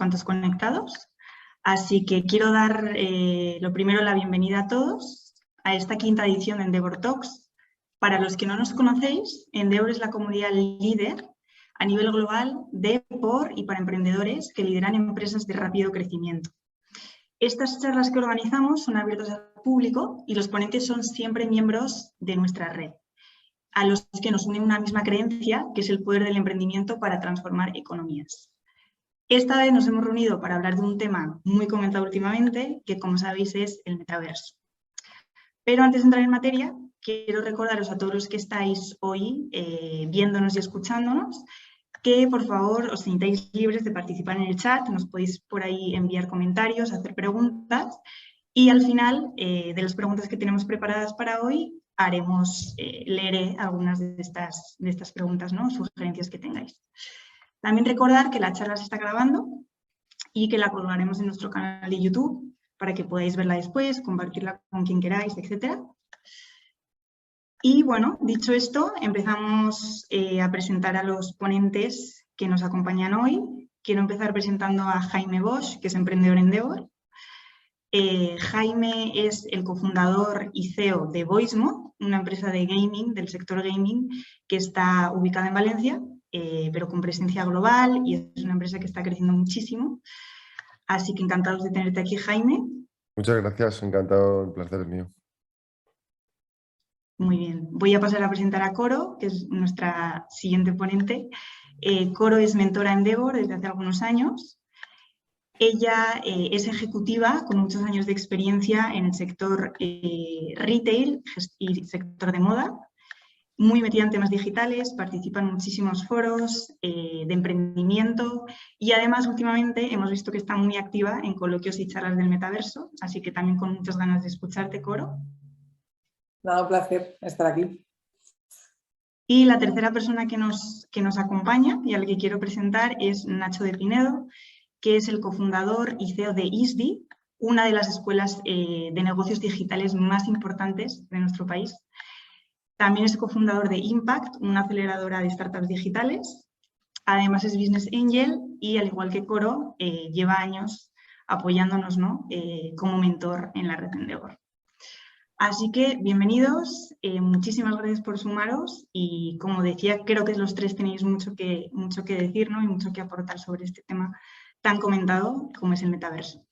cuantos conectados. Así que quiero dar lo primero la bienvenida a todos a esta quinta edición de Endeavor Talks. Para los que no nos conocéis, Endeavor es la comunidad líder a nivel global de, por y para emprendedores que lideran empresas de rápido crecimiento. Estas charlas que organizamos son abiertas al público y los ponentes son siempre miembros de nuestra red, a los que nos une una misma creencia, que es el poder del emprendimiento para transformar economías. Esta vez nos hemos reunido para hablar de un tema muy comentado últimamente, que como sabéis es el metaverso. Pero antes de entrar en materia, quiero recordaros a todos los que estáis hoy viéndonos y escuchándonos, que por favor os sintáis libres de participar en el chat, nos podéis por ahí enviar comentarios, hacer preguntas y al final de las preguntas que tenemos preparadas para hoy leeré algunas de estas preguntas, ¿no? Sugerencias que tengáis. También recordar que la charla se está grabando y que la colgaremos en nuestro canal de YouTube para que podáis verla después, compartirla con quien queráis, etc. Y bueno, dicho esto, empezamos a presentar a los ponentes que nos acompañan hoy. Quiero empezar presentando a Jaime Bosch, que es emprendedor en Endeavor. Jaime es el cofundador y CEO de Voicemo, una empresa de gaming, del sector gaming, que está ubicada en Valencia, pero con presencia global y es una empresa que está creciendo muchísimo. Así que encantados de tenerte aquí, Jaime. Muchas gracias, encantado, el placer es mío. Muy bien, voy a pasar a presentar a Coro, que es nuestra siguiente ponente. Coro es mentora en Endeavor desde hace algunos años. Ella es ejecutiva con muchos años de experiencia en el sector retail y sector de moda, muy metida en temas digitales, participa en muchísimos foros de emprendimiento y además últimamente hemos visto que está muy activa en coloquios y charlas del metaverso, así que también con muchas ganas de escucharte, Coro. Nada, un placer estar aquí. Y la tercera persona que nos acompaña y al que quiero presentar es Nacho de Pinedo, que es el cofundador y CEO de ISDI, una de las escuelas de negocios digitales más importantes de nuestro país. También es cofundador de Impact, una aceleradora de startups digitales. Además es Business Angel y, al igual que Coro, lleva años apoyándonos, ¿no? Como mentor en la red Endeavor. Así que, bienvenidos, muchísimas gracias por sumaros y, como decía, creo que los tres tenéis mucho que decir, ¿no? Y mucho que aportar sobre este tema tan comentado como es el metaverso.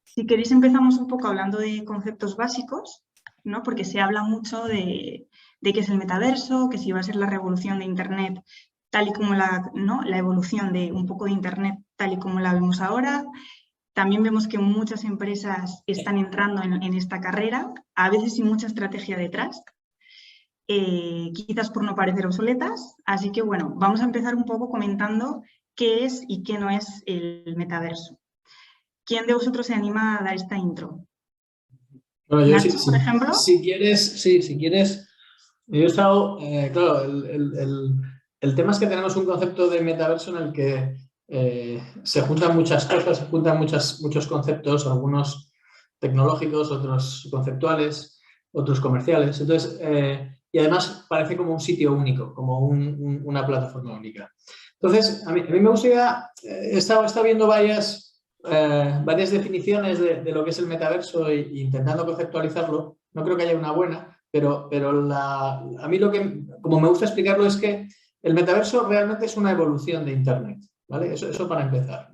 Si queréis empezamos un poco hablando de conceptos básicos, ¿no? Porque se habla mucho de qué es el metaverso, que si va a ser la revolución de Internet tal y como la evolución de un poco de Internet tal y como la vemos ahora. También vemos que muchas empresas están entrando en esta carrera, a veces sin mucha estrategia detrás, quizás por no parecer obsoletas. Así que bueno, vamos a empezar un poco comentando qué es y qué no es el metaverso. ¿Quién de vosotros se anima a dar esta intro? Bueno, yo, Nacho, por ejemplo. si quieres, yo he estado, claro, el tema es que tenemos un concepto de metaverso en el que se juntan muchas cosas, se juntan muchos conceptos, algunos tecnológicos, otros conceptuales, otros comerciales. Entonces, y además parece como un sitio único, como una plataforma única. Entonces, a mí me gustaría, he estado viendo varias definiciones de lo que es el metaverso e intentando conceptualizarlo. No creo que haya una buena, pero a mí como me gusta explicarlo, es que el metaverso realmente es una evolución de Internet, ¿vale? Eso para empezar.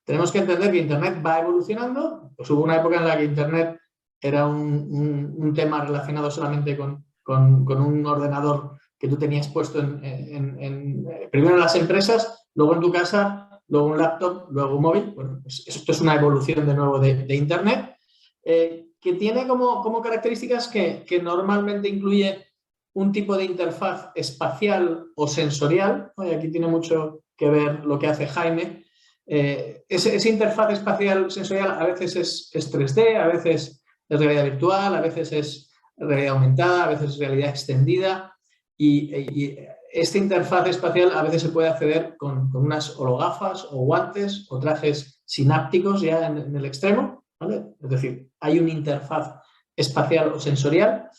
Tenemos que entender que Internet va evolucionando. Pues hubo una época en la que Internet era un tema relacionado solamente con un ordenador que tú tenías puesto primero en las empresas, luego en tu casa, luego un laptop, luego un móvil. Bueno, pues esto es una evolución de nuevo de Internet, que tiene como características que normalmente incluye un tipo de interfaz espacial o sensorial. Y aquí tiene mucho que ver lo que hace Jaime. Esa interfaz espacial sensorial a veces es 3D, a veces es realidad virtual, a veces es realidad aumentada, a veces es realidad extendida. Y esta interfaz espacial a veces se puede acceder con unas hologafas o guantes o trajes sinápticos ya en el extremo, ¿vale? Es decir, hay una interfaz espacial o sensorial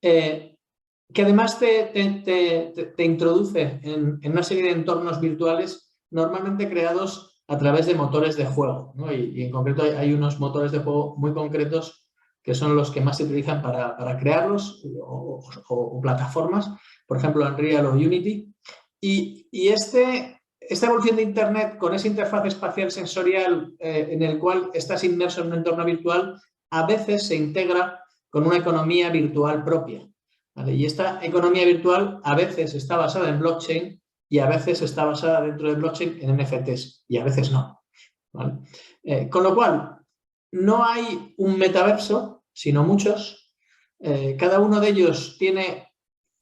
que además te introduce en una serie de entornos virtuales normalmente creados a través de motores de juego, ¿no? Y en concreto hay unos motores de juego muy concretos que son los que más se utilizan para crearlos o plataformas, por ejemplo Unreal o Unity. Y esta evolución de Internet con esa interfaz espacial sensorial en el cual estás inmerso en un entorno virtual, a veces se integra con una economía virtual propia, ¿vale? Y esta economía virtual a veces está basada en blockchain y a veces está basada dentro de blockchain en NFTs y a veces no, ¿vale? Con lo cual, no hay un metaverso, sino muchos. Cada uno de ellos tiene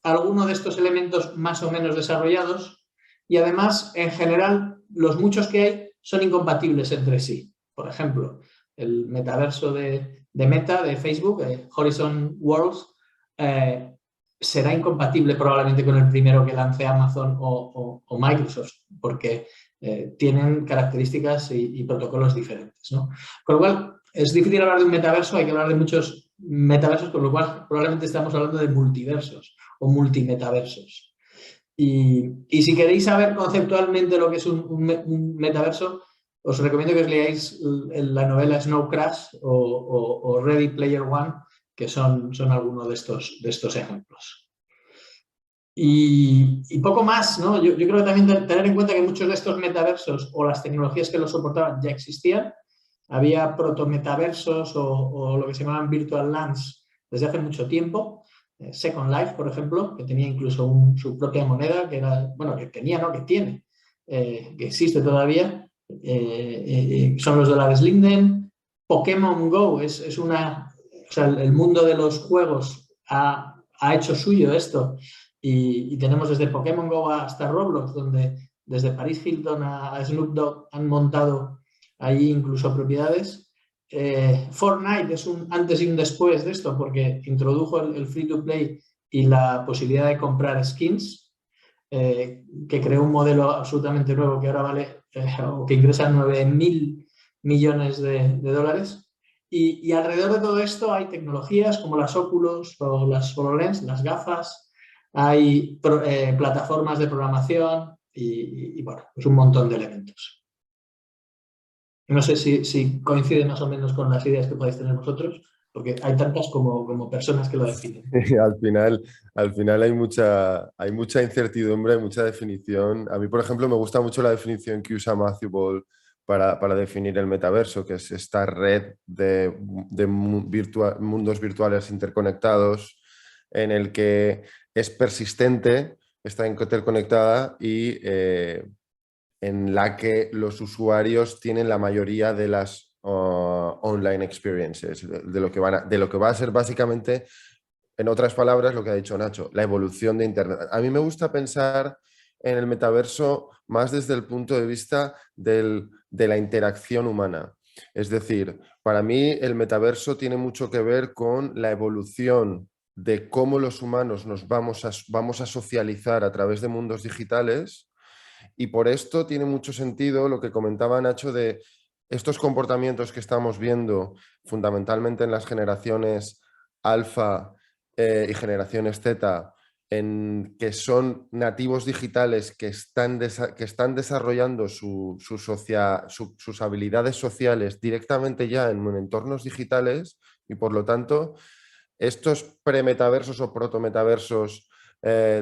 alguno de estos elementos más o menos desarrollados y además, en general, los muchos que hay son incompatibles entre sí. Por ejemplo, el metaverso de Meta, de Facebook, Horizon Worlds, será incompatible probablemente con el primero que lance Amazon o Microsoft, porque tienen características y protocolos diferentes, ¿no? Con lo cual, es difícil hablar de un metaverso, hay que hablar de muchos metaversos, con lo cual probablemente estamos hablando de multiversos o multimetaversos. Y si queréis saber conceptualmente lo que es un metaverso, os recomiendo que os leáis la novela Snow Crash o Ready Player One, que son algunos de estos ejemplos. Y poco más, ¿no? Yo creo que también tener en cuenta que muchos de estos metaversos o las tecnologías que los soportaban ya existían. Había protometaversos o lo que se llamaban virtual lands desde hace mucho tiempo. Second Life, por ejemplo, que tenía incluso su propia moneda, que era, bueno, que tenía, no, que tiene, que existe todavía. Son los dólares Linden. Pokémon Go es una... O sea, el mundo de los juegos ha hecho suyo esto y tenemos desde Pokémon Go hasta Roblox, donde desde Paris Hilton a Snoop Dogg han montado ahí incluso propiedades. Fortnite es un antes y un después de esto porque introdujo el free to play y la posibilidad de comprar skins, que creó un modelo absolutamente nuevo que ahora vale o que ingresa 9.000 millones de dólares. Y alrededor de todo esto hay tecnologías como las Oculus o las HoloLens, las gafas, hay plataformas de programación y bueno, pues un montón de elementos. No sé si coincide más o menos con las ideas que podéis tener vosotros, porque hay tantas como personas que lo definen. Al final hay mucha incertidumbre, mucha definición. A mí, por ejemplo, me gusta mucho la definición que usa Matthew Ball para definir el metaverso, que es esta red de mundos virtuales interconectados en el que es persistente, está interconectada y en la que los usuarios tienen la mayoría de las online experiences, de lo que va a ser básicamente, en otras palabras, lo que ha dicho Nacho, la evolución de Internet. A mí me gusta pensar en el metaverso más desde el punto de vista de la interacción humana. Es decir, para mí el metaverso tiene mucho que ver con la evolución de cómo los humanos nos vamos a socializar a través de mundos digitales. Y por esto tiene mucho sentido lo que comentaba Nacho de estos comportamientos que estamos viendo fundamentalmente en las generaciones alfa y generaciones zeta, que son nativos digitales que están desarrollando sus habilidades sociales directamente ya en entornos digitales y por lo tanto estos premetaversos o protometaversos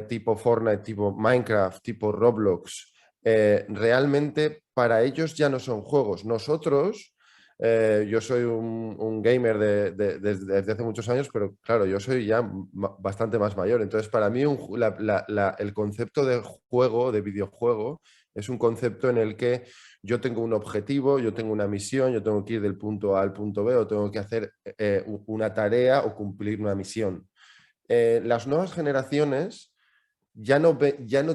tipo Fortnite, tipo Minecraft, tipo Roblox, realmente para ellos ya no son juegos. Nosotros, yo soy un gamer desde hace muchos años, pero claro, yo soy ya bastante más mayor. Entonces, para mí el concepto de juego, de videojuego, es un concepto en el que yo tengo un objetivo, yo tengo una misión, yo tengo que ir del punto A al punto B o tengo que hacer una tarea o cumplir una misión. Las nuevas generaciones ya no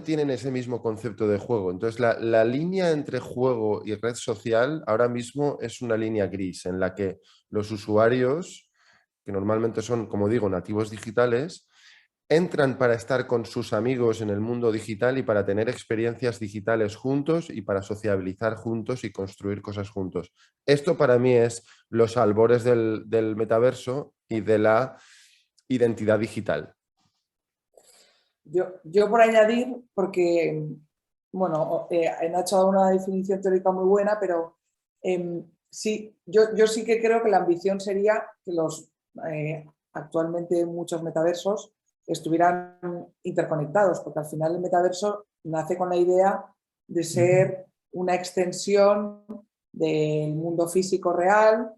tienen ese mismo concepto de juego. Entonces, la línea entre juego y red social ahora mismo es una línea gris en la que los usuarios, que normalmente son, como digo, nativos digitales, entran para estar con sus amigos en el mundo digital y para tener experiencias digitales juntos y para sociabilizar juntos y construir cosas juntos. Esto para mí es los albores del metaverso y de la identidad digital. Yo por añadir, porque bueno, Nacho ha dado una definición teórica muy buena, pero sí, yo sí que creo que la ambición sería que los actualmente muchos metaversos estuvieran interconectados, porque al final el metaverso nace con la idea de ser una extensión del mundo físico real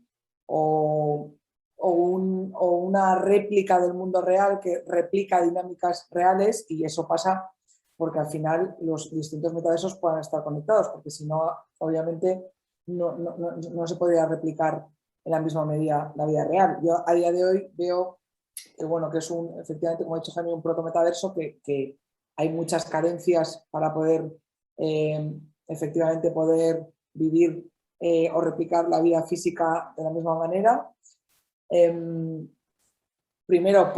o una réplica del mundo real que replica dinámicas reales, y eso pasa porque al final los distintos metaversos puedan estar conectados, porque si no, obviamente no se podría replicar en la misma medida la vida real. Yo a día de hoy veo que, bueno, que es efectivamente, como ha dicho Jaime, un protometaverso que hay muchas carencias para poder efectivamente poder vivir o replicar la vida física de la misma manera. Primero,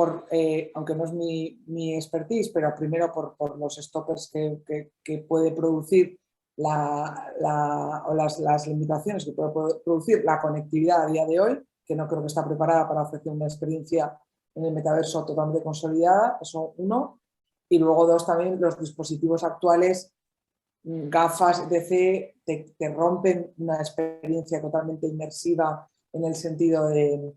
aunque no es mi expertise, pero primero por los stoppers que puede producir o las limitaciones que puede producir la conectividad a día de hoy, que no creo que está preparada para ofrecer una experiencia en el metaverso totalmente consolidada, eso uno. Y luego dos, también los dispositivos actuales, gafas, etc., te rompen una experiencia totalmente inmersiva en el sentido de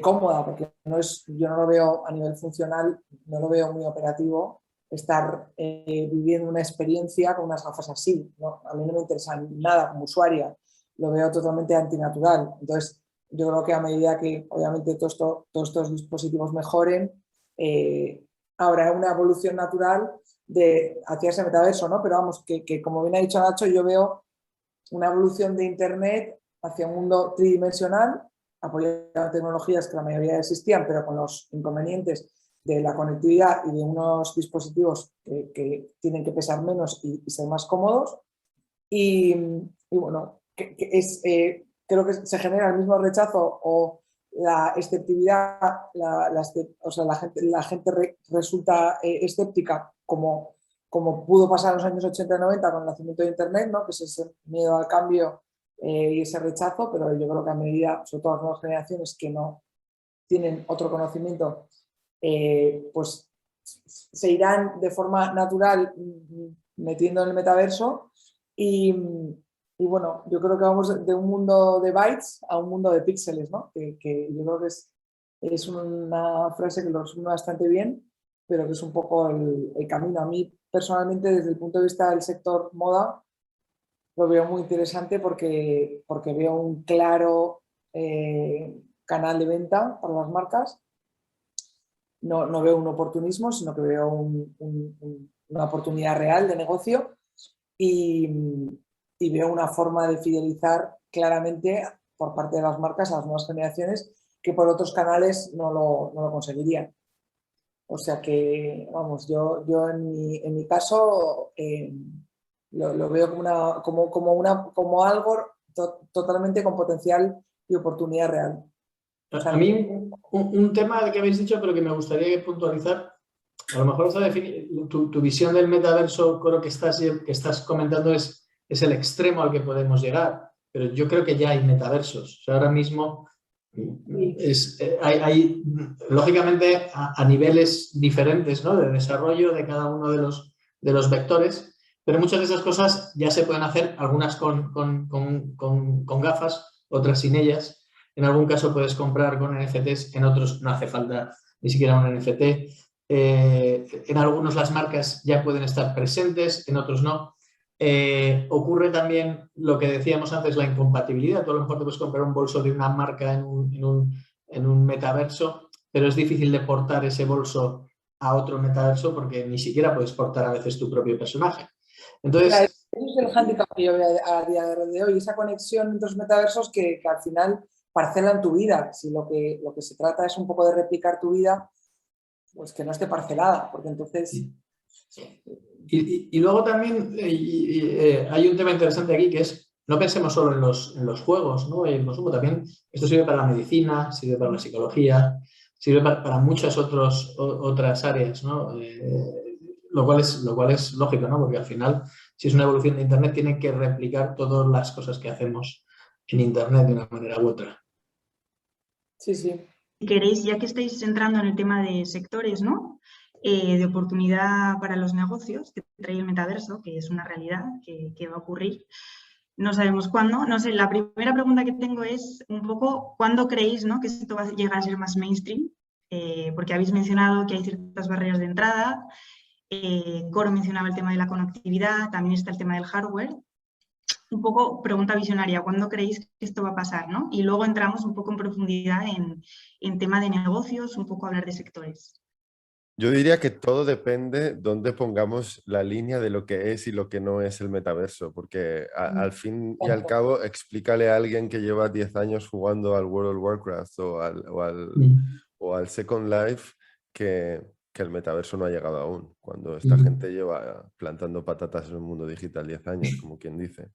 cómoda, porque yo no lo veo a nivel funcional, no lo veo muy operativo estar viviendo una experiencia con unas gafas así, ¿no? A mí no me interesa nada como usuaria, lo veo totalmente antinatural. Entonces, yo creo que a medida que obviamente todos estos dispositivos mejoren, habrá una evolución natural hacia ese metaverso, ¿no? Pero vamos, que como bien ha dicho Nacho, yo veo una evolución de Internet hacia un mundo tridimensional, apoyado en tecnologías que la mayoría existían, pero con los inconvenientes de la conectividad y de unos dispositivos que tienen que pesar menos y ser más cómodos. Y bueno, creo que se genera el mismo rechazo o la escepticidad, o sea, la gente resulta escéptica, como pudo pasar en los años 80 y 90 con el nacimiento de Internet, ¿no? Que es ese miedo al cambio y ese rechazo, pero yo creo que a medida, sobre todo las nuevas generaciones que no tienen otro conocimiento, pues se irán de forma natural metiendo en el metaverso y bueno, yo creo que vamos de un mundo de bytes a un mundo de píxeles, ¿no? Que yo creo que es una frase que lo resume bastante bien, pero que es un poco el camino. A mí, personalmente, desde el punto de vista del sector moda, lo veo muy interesante porque veo un claro canal de venta para las marcas. No veo un oportunismo, sino que veo una oportunidad real de negocio y veo una forma de fidelizar claramente por parte de las marcas a las nuevas generaciones que por otros canales no lo conseguirían. O sea que, vamos, yo en mi caso lo veo como algo totalmente con potencial y oportunidad real. A mí, un tema que habéis dicho, pero que me gustaría puntualizar, a lo mejor tu visión del metaverso, creo que estás comentando es el extremo al que podemos llegar, pero yo creo que ya hay metaversos. O sea, ahora mismo hay lógicamente, a niveles diferentes, ¿no?, de desarrollo de cada uno de los vectores, pero muchas de esas cosas ya se pueden hacer, algunas con gafas, otras sin ellas. En algún caso puedes comprar con NFTs, en otros no hace falta ni siquiera un NFT. En algunos las marcas ya pueden estar presentes, en otros no. Ocurre también lo que decíamos antes, la incompatibilidad. Tú a lo mejor te puedes comprar un bolso de una marca en un metaverso, pero es difícil de portar ese bolso a otro metaverso porque ni siquiera puedes portar a veces tu propio personaje. Entonces, claro, ese es el hándicap que yo veo a día de hoy, esa conexión entre los metaversos que al final parcelan tu vida. Si lo que se trata es un poco de replicar tu vida, pues que no esté parcelada, porque entonces... Sí. Y luego también hay un tema interesante aquí, que es, no pensemos solo en los juegos, ¿no?, y el consumo. También esto sirve para la medicina, sirve para la psicología, sirve para muchas otras áreas, ¿no? Lo cual es lógico, ¿no?, porque al final, si es una evolución de Internet, tiene que replicar todas las cosas que hacemos en Internet de una manera u otra. Sí, sí. Si queréis, ya que estáis entrando en el tema de sectores, ¿no? de oportunidad para los negocios que trae el metaverso, que es una realidad que va a ocurrir. No sabemos cuándo. No sé, la primera pregunta que tengo es un poco, ¿cuándo creéis, ¿no?, que esto va a llegar a ser más mainstream? Porque habéis mencionado que hay ciertas barreras de entrada. Coro mencionaba el tema de la conectividad, también está el tema del hardware. Un poco pregunta visionaria, ¿cuándo creéis que esto va a pasar, ¿no? Y luego entramos un poco en profundidad en tema de negocios, un poco hablar de sectores. Yo diría que todo depende dónde pongamos la línea de lo que es y lo que no es el metaverso, porque al fin y al cabo explícale a alguien que lleva 10 años jugando al World of Warcraft o al Second Life que el metaverso no ha llegado aún, cuando esta gente lleva plantando patatas en un mundo digital 10 años, como quien dice.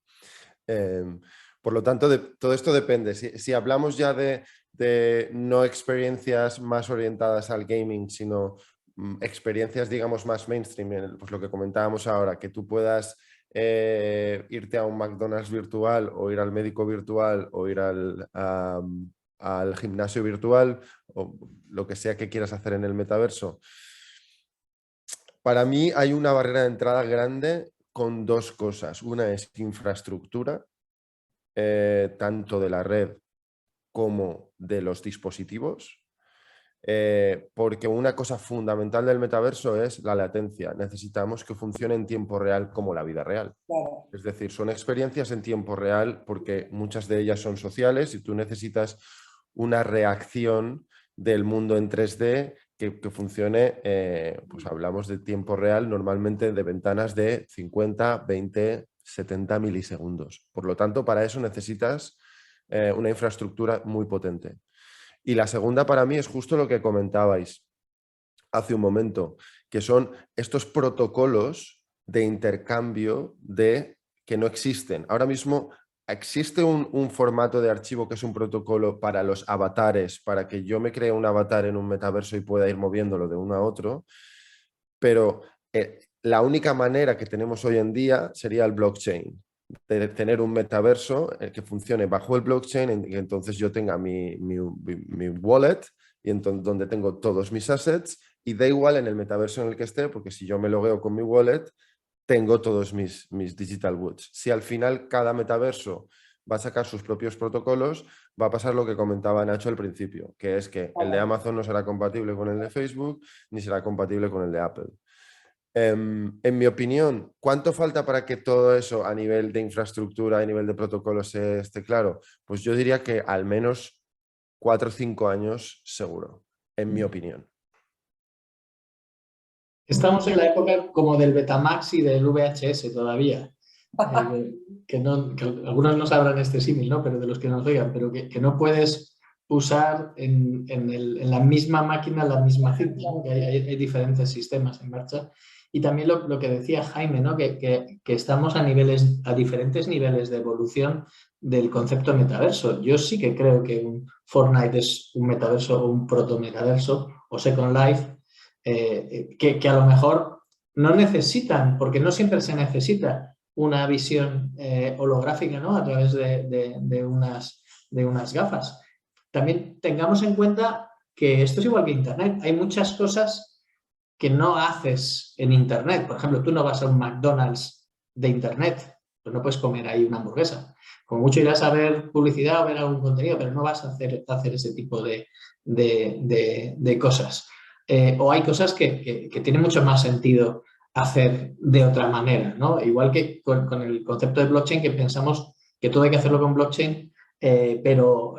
Por lo tanto, todo esto depende. Si hablamos ya de no experiencias más orientadas al gaming, sino experiencias, digamos, más mainstream, pues lo que comentábamos ahora, que tú puedas irte a un McDonald's virtual o ir al médico virtual o ir al gimnasio virtual o lo que sea que quieras hacer en el metaverso. Para mí hay una barrera de entrada grande con dos cosas. Una es infraestructura, tanto de la red como de los dispositivos. Porque una cosa fundamental del metaverso es la latencia. Necesitamos que funcione en tiempo real como la vida real. Claro. Es decir, son experiencias en tiempo real porque muchas de ellas son sociales y tú necesitas una reacción del mundo en 3D que funcione, pues hablamos de tiempo real, normalmente de ventanas de 50, 20, 70 milisegundos. Por lo tanto, para eso necesitas una infraestructura muy potente. Y la segunda para mí es justo lo que comentabais hace un momento, que son estos protocolos de intercambio que no existen. Ahora mismo existe un formato de archivo que es un protocolo para los avatares, para que yo me cree un avatar en un metaverso y pueda ir moviéndolo de uno a otro, pero la única manera que tenemos hoy en día sería el blockchain. De tener un metaverso que funcione bajo el blockchain y entonces yo tenga mi wallet y entonces, donde tengo todos mis assets y da igual en el metaverso en el que esté, porque si yo me logueo con mi wallet tengo todos mis digital goods. Si al final cada metaverso va a sacar sus propios protocolos, va a pasar lo que comentaba Nacho al principio, que es que el de Amazon no será compatible con el de Facebook ni será compatible con el de Apple. En mi opinión, ¿cuánto falta para que todo eso a nivel de infraestructura, a nivel de protocolos esté claro? Pues yo diría que al menos 4 o 5 años seguro, en mi opinión. Estamos en la época como del Betamax y del VHS todavía. Que algunos no sabrán este símil, ¿no? Pero de los que nos oigan, pero que no puedes usar en la misma máquina la misma cinta, ¿no? Que hay diferentes sistemas en marcha. Y también lo que decía Jaime, ¿no? Que estamos a diferentes niveles de evolución del concepto metaverso. Yo sí que creo que un Fortnite es un metaverso o un proto-metaverso o Second Life, que a lo mejor no necesitan, porque no siempre se necesita una visión holográfica, ¿no? A través de unas gafas. También tengamos en cuenta que esto es igual que Internet. Hay muchas cosas que no haces en Internet. Por ejemplo, tú no vas a un McDonald's de Internet, pues no puedes comer ahí una hamburguesa. Como mucho irás a ver publicidad o ver algún contenido, pero no vas a hacer ese tipo de cosas. O hay cosas que tienen mucho más sentido hacer de otra manera, ¿no? Igual que con el concepto de blockchain, que pensamos que todo hay que hacerlo con blockchain, pero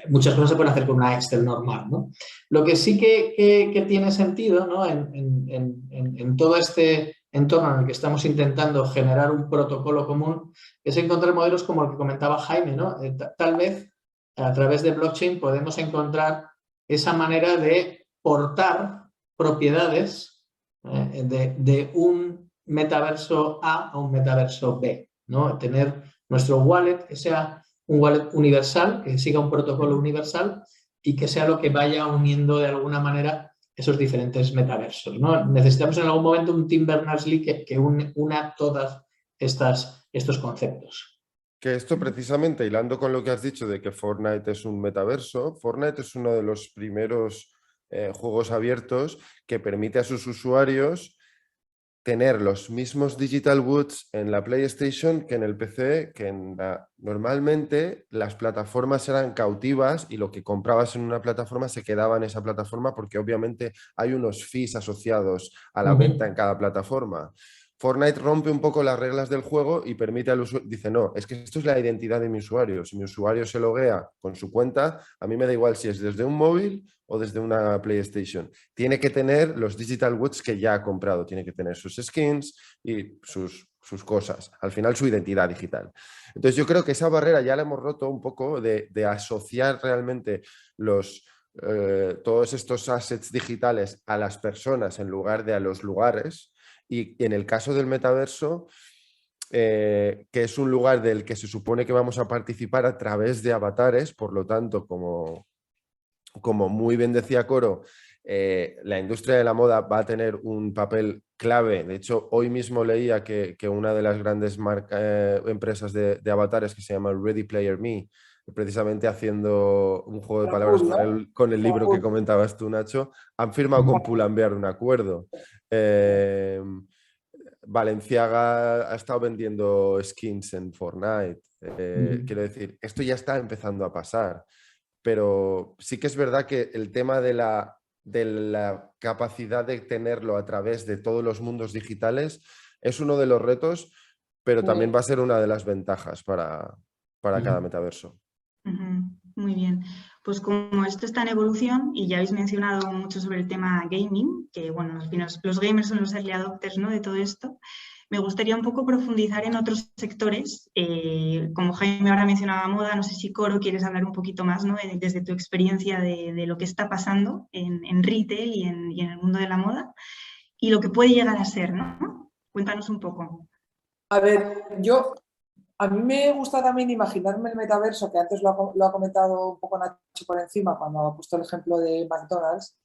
muchas cosas se pueden hacer con una Excel normal, ¿no? Lo que sí que tiene sentido, ¿no? En todo este entorno en el que estamos intentando generar un protocolo común es encontrar modelos como el que comentaba Jaime, ¿no? Tal vez a través de blockchain podemos encontrar esa manera de portar propiedades de un metaverso A a un metaverso B, ¿no? Tener nuestro wallet que sea un wallet universal, que siga un protocolo universal y que sea lo que vaya uniendo de alguna manera esos diferentes metaversos, ¿no? Necesitamos en algún momento un Tim Berners-Lee que una todos estos conceptos. Que esto precisamente, hilando con lo que has dicho de que Fortnite es un metaverso, Fortnite es uno de los primeros juegos abiertos que permite a sus usuarios tener los mismos digital goods en la PlayStation que en el PC, que normalmente las plataformas eran cautivas y lo que comprabas en una plataforma se quedaba en esa plataforma porque obviamente hay unos fees asociados a la venta en cada plataforma. Fortnite rompe un poco las reglas del juego y permite al usuario, dice, no, es que esto es la identidad de mi usuario. Si mi usuario se loguea con su cuenta, a mí me da igual si es desde un móvil o desde una PlayStation. Tiene que tener los digital goods que ya ha comprado, tiene que tener sus skins y sus cosas, al final su identidad digital. Entonces yo creo que esa barrera ya la hemos roto un poco de asociar realmente todos estos assets digitales a las personas en lugar de a los lugares. Y en el caso del metaverso, que es un lugar del que se supone que vamos a participar a través de avatares, por lo tanto, como muy bien decía Coro, la industria de la moda va a tener un papel clave. De hecho, hoy mismo leía que una de las grandes empresas de avatares, que se llama Ready Player Me, precisamente haciendo un juego de palabras con el libro que comentabas tú, Nacho, han firmado con Pull&Bear un acuerdo. Balenciaga ha estado vendiendo skins en Fortnite. Quiero decir, esto ya está empezando a pasar, pero sí que es verdad que el tema de la capacidad de tenerlo a través de todos los mundos digitales es uno de los retos, pero también va a ser una de las ventajas para cada metaverso. Muy bien, pues como esto está en evolución y ya habéis mencionado mucho sobre el tema gaming, que bueno, al final los gamers son los early adopters, ¿no?, de todo esto, me gustaría un poco profundizar en otros sectores. Como Jaime ahora mencionaba moda, no sé si Coro quieres hablar un poquito más, ¿no?, desde tu experiencia de lo que está pasando en retail y en el mundo de la moda y lo que puede llegar a ser, ¿no? Cuéntanos un poco. A ver, a mí me gusta también imaginarme el metaverso, que antes lo ha comentado un poco Nacho por encima cuando ha puesto el ejemplo de McDonald's.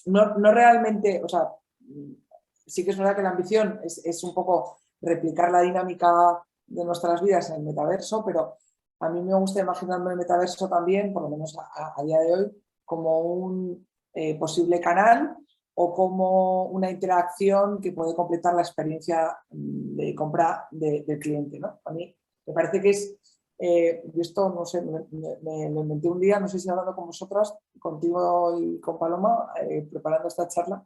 No realmente, o sea, sí que es verdad que la ambición es un poco replicar la dinámica de nuestras vidas en el metaverso, pero a mí me gusta imaginarme el metaverso también, por lo menos a día de hoy, como un posible canal o como una interacción que puede completar la experiencia de compra del cliente, ¿no? A mí me parece que es, y esto no sé, me lo inventé un día, no sé si hablando con vosotras, contigo y con Paloma, preparando esta charla,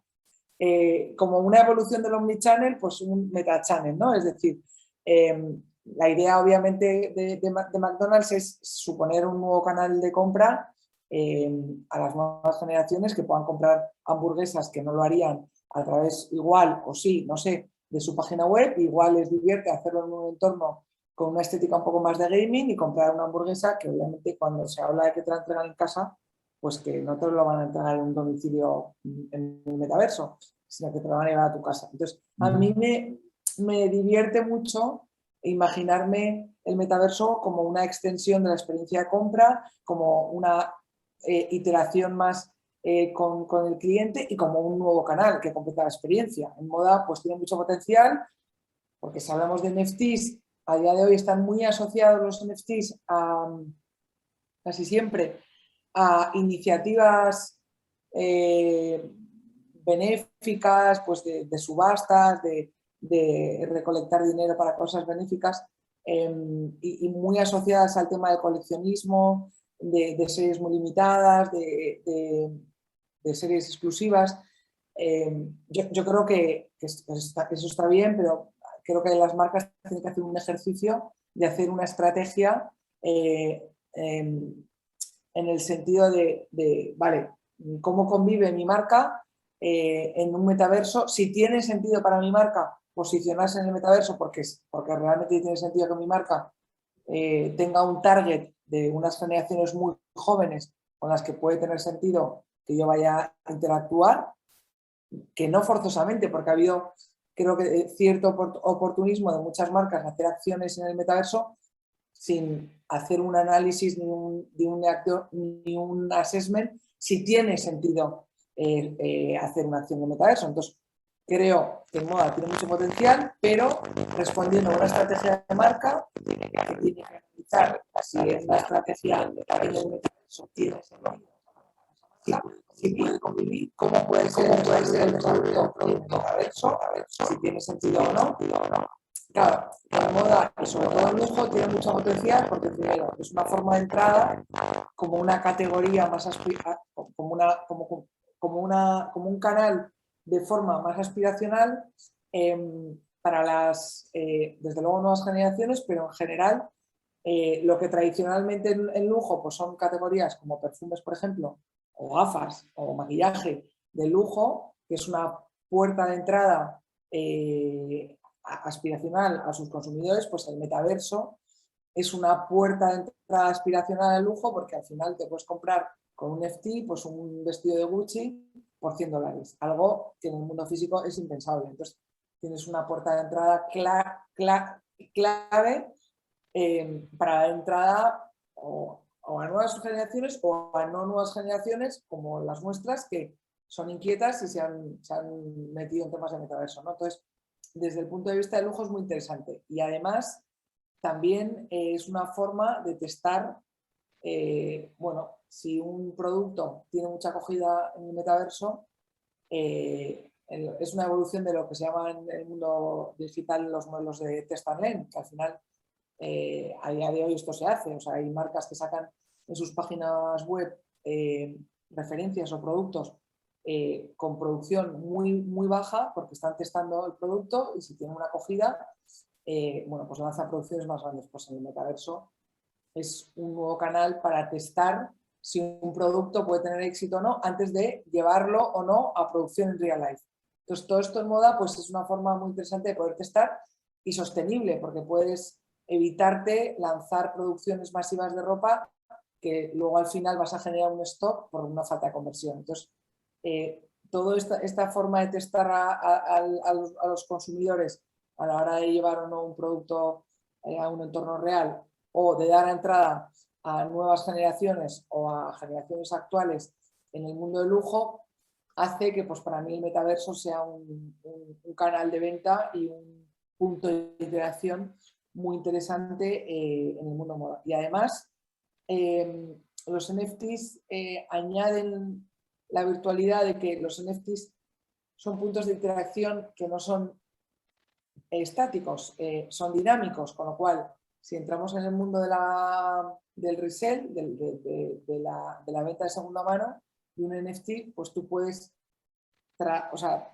como una evolución del omnichannel, pues un metachannel, ¿no? Es decir, la idea obviamente de McDonald's es suponer un nuevo canal de compra a las nuevas generaciones que puedan comprar hamburguesas que no lo harían a través igual o sí, no sé, de su página web. Igual les divierte hacerlo en un entorno con una estética un poco más de gaming y comprar una hamburguesa que obviamente cuando se habla de que te la entregan en casa, pues que no te lo van a entregar en un domicilio en el metaverso, sino que te lo van a llevar a tu casa. Entonces, a mí me divierte mucho imaginarme el metaverso como una extensión de la experiencia de compra, como una iteración más con el cliente y como un nuevo canal que completa la experiencia. En moda pues tiene mucho potencial, porque si hablamos de NFTs, a día de hoy están muy asociados los NFTs casi siempre a iniciativas benéficas, pues de subastas, de recolectar dinero para cosas benéficas y muy asociadas al tema del coleccionismo, de series muy limitadas, de series exclusivas. Yo creo que eso está bien, pero creo que las marcas tienen que hacer un ejercicio de hacer una estrategia en el sentido de, vale, ¿cómo convive mi marca en un metaverso? Si tiene sentido para mi marca posicionarse en el metaverso, porque realmente tiene sentido que mi marca tenga un target de unas generaciones muy jóvenes con las que puede tener sentido que yo vaya a interactuar, que no forzosamente, porque ha habido, creo que cierto oportunismo de muchas marcas hacer acciones en el metaverso sin hacer un análisis ni un assessment si tiene sentido hacer una acción de metaverso. Entonces, creo que en moda tiene mucho potencial, pero respondiendo a una estrategia de marca que tiene que analizar si es la estrategia en el metaverso tiene sentido. si puede convivir, cómo puede ser el producto y el metaverso, si tiene sentido o no. Claro, la moda y sobre todo el lujo tiene mucho potencial porque primero es una forma de entrada como una categoría más como un canal de forma más aspiracional para las, desde luego, nuevas generaciones, pero en general lo que tradicionalmente en lujo pues son categorías como perfumes, por ejemplo, o gafas o maquillaje de lujo, que es una puerta de entrada aspiracional a sus consumidores, pues el metaverso es una puerta de entrada aspiracional al lujo porque al final te puedes comprar con un NFT pues un vestido de Gucci por $100, algo que en el mundo físico es impensable. Entonces tienes una puerta de entrada clave para la entrada o a nuevas generaciones o a no nuevas generaciones como las nuestras que son inquietas y se han metido en temas de metaverso, ¿no? Entonces, desde el punto de vista del lujo es muy interesante y además también es una forma de testar, bueno, si un producto tiene mucha acogida en el metaverso, es una evolución de lo que se llama en el mundo digital los modelos de test and learn, que al final a día de hoy esto se hace, o sea, hay marcas que sacan en sus páginas web referencias o productos con producción muy baja porque están testando el producto y si tienen una acogida, bueno, pues lanzan producciones más grandes. Pues en el metaverso es un nuevo canal para testar si un producto puede tener éxito o no antes de llevarlo o no a producción en real life. Entonces todo esto en moda pues es una forma muy interesante de poder testar y sostenible porque puedes evitarte lanzar producciones masivas de ropa que luego al final vas a generar un stock por una falta de conversión. Entonces, toda esta forma de testar a los consumidores a la hora de llevar o no un producto a un entorno real o de dar entrada a nuevas generaciones o a generaciones actuales en el mundo del lujo hace que pues, para mí el metaverso sea un canal de venta y un punto de interacción muy interesante en el mundo moda. Y además, los NFTs añaden la virtualidad de que los NFTs son puntos de interacción que no son estáticos, son dinámicos, con lo cual, si entramos en el mundo del resell, de la venta de segunda mano de un NFT, pues tú puedes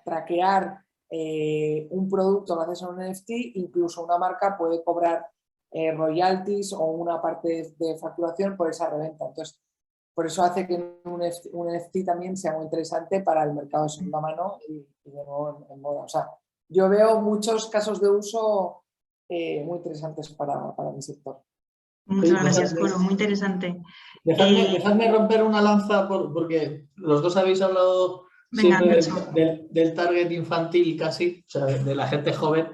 traquear un producto gracias a un NFT, incluso una marca puede cobrar royalties o una parte de facturación por esa reventa. Entonces, por eso hace que un NFT también sea muy interesante para el mercado de segunda mano y de nuevo en moda. O sea, yo veo muchos casos de uso muy interesantes para mi sector. Muchas gracias, Coro, muy interesante. Dejadme romper una lanza porque los dos habéis hablado siempre del target infantil casi, o sea, de la gente joven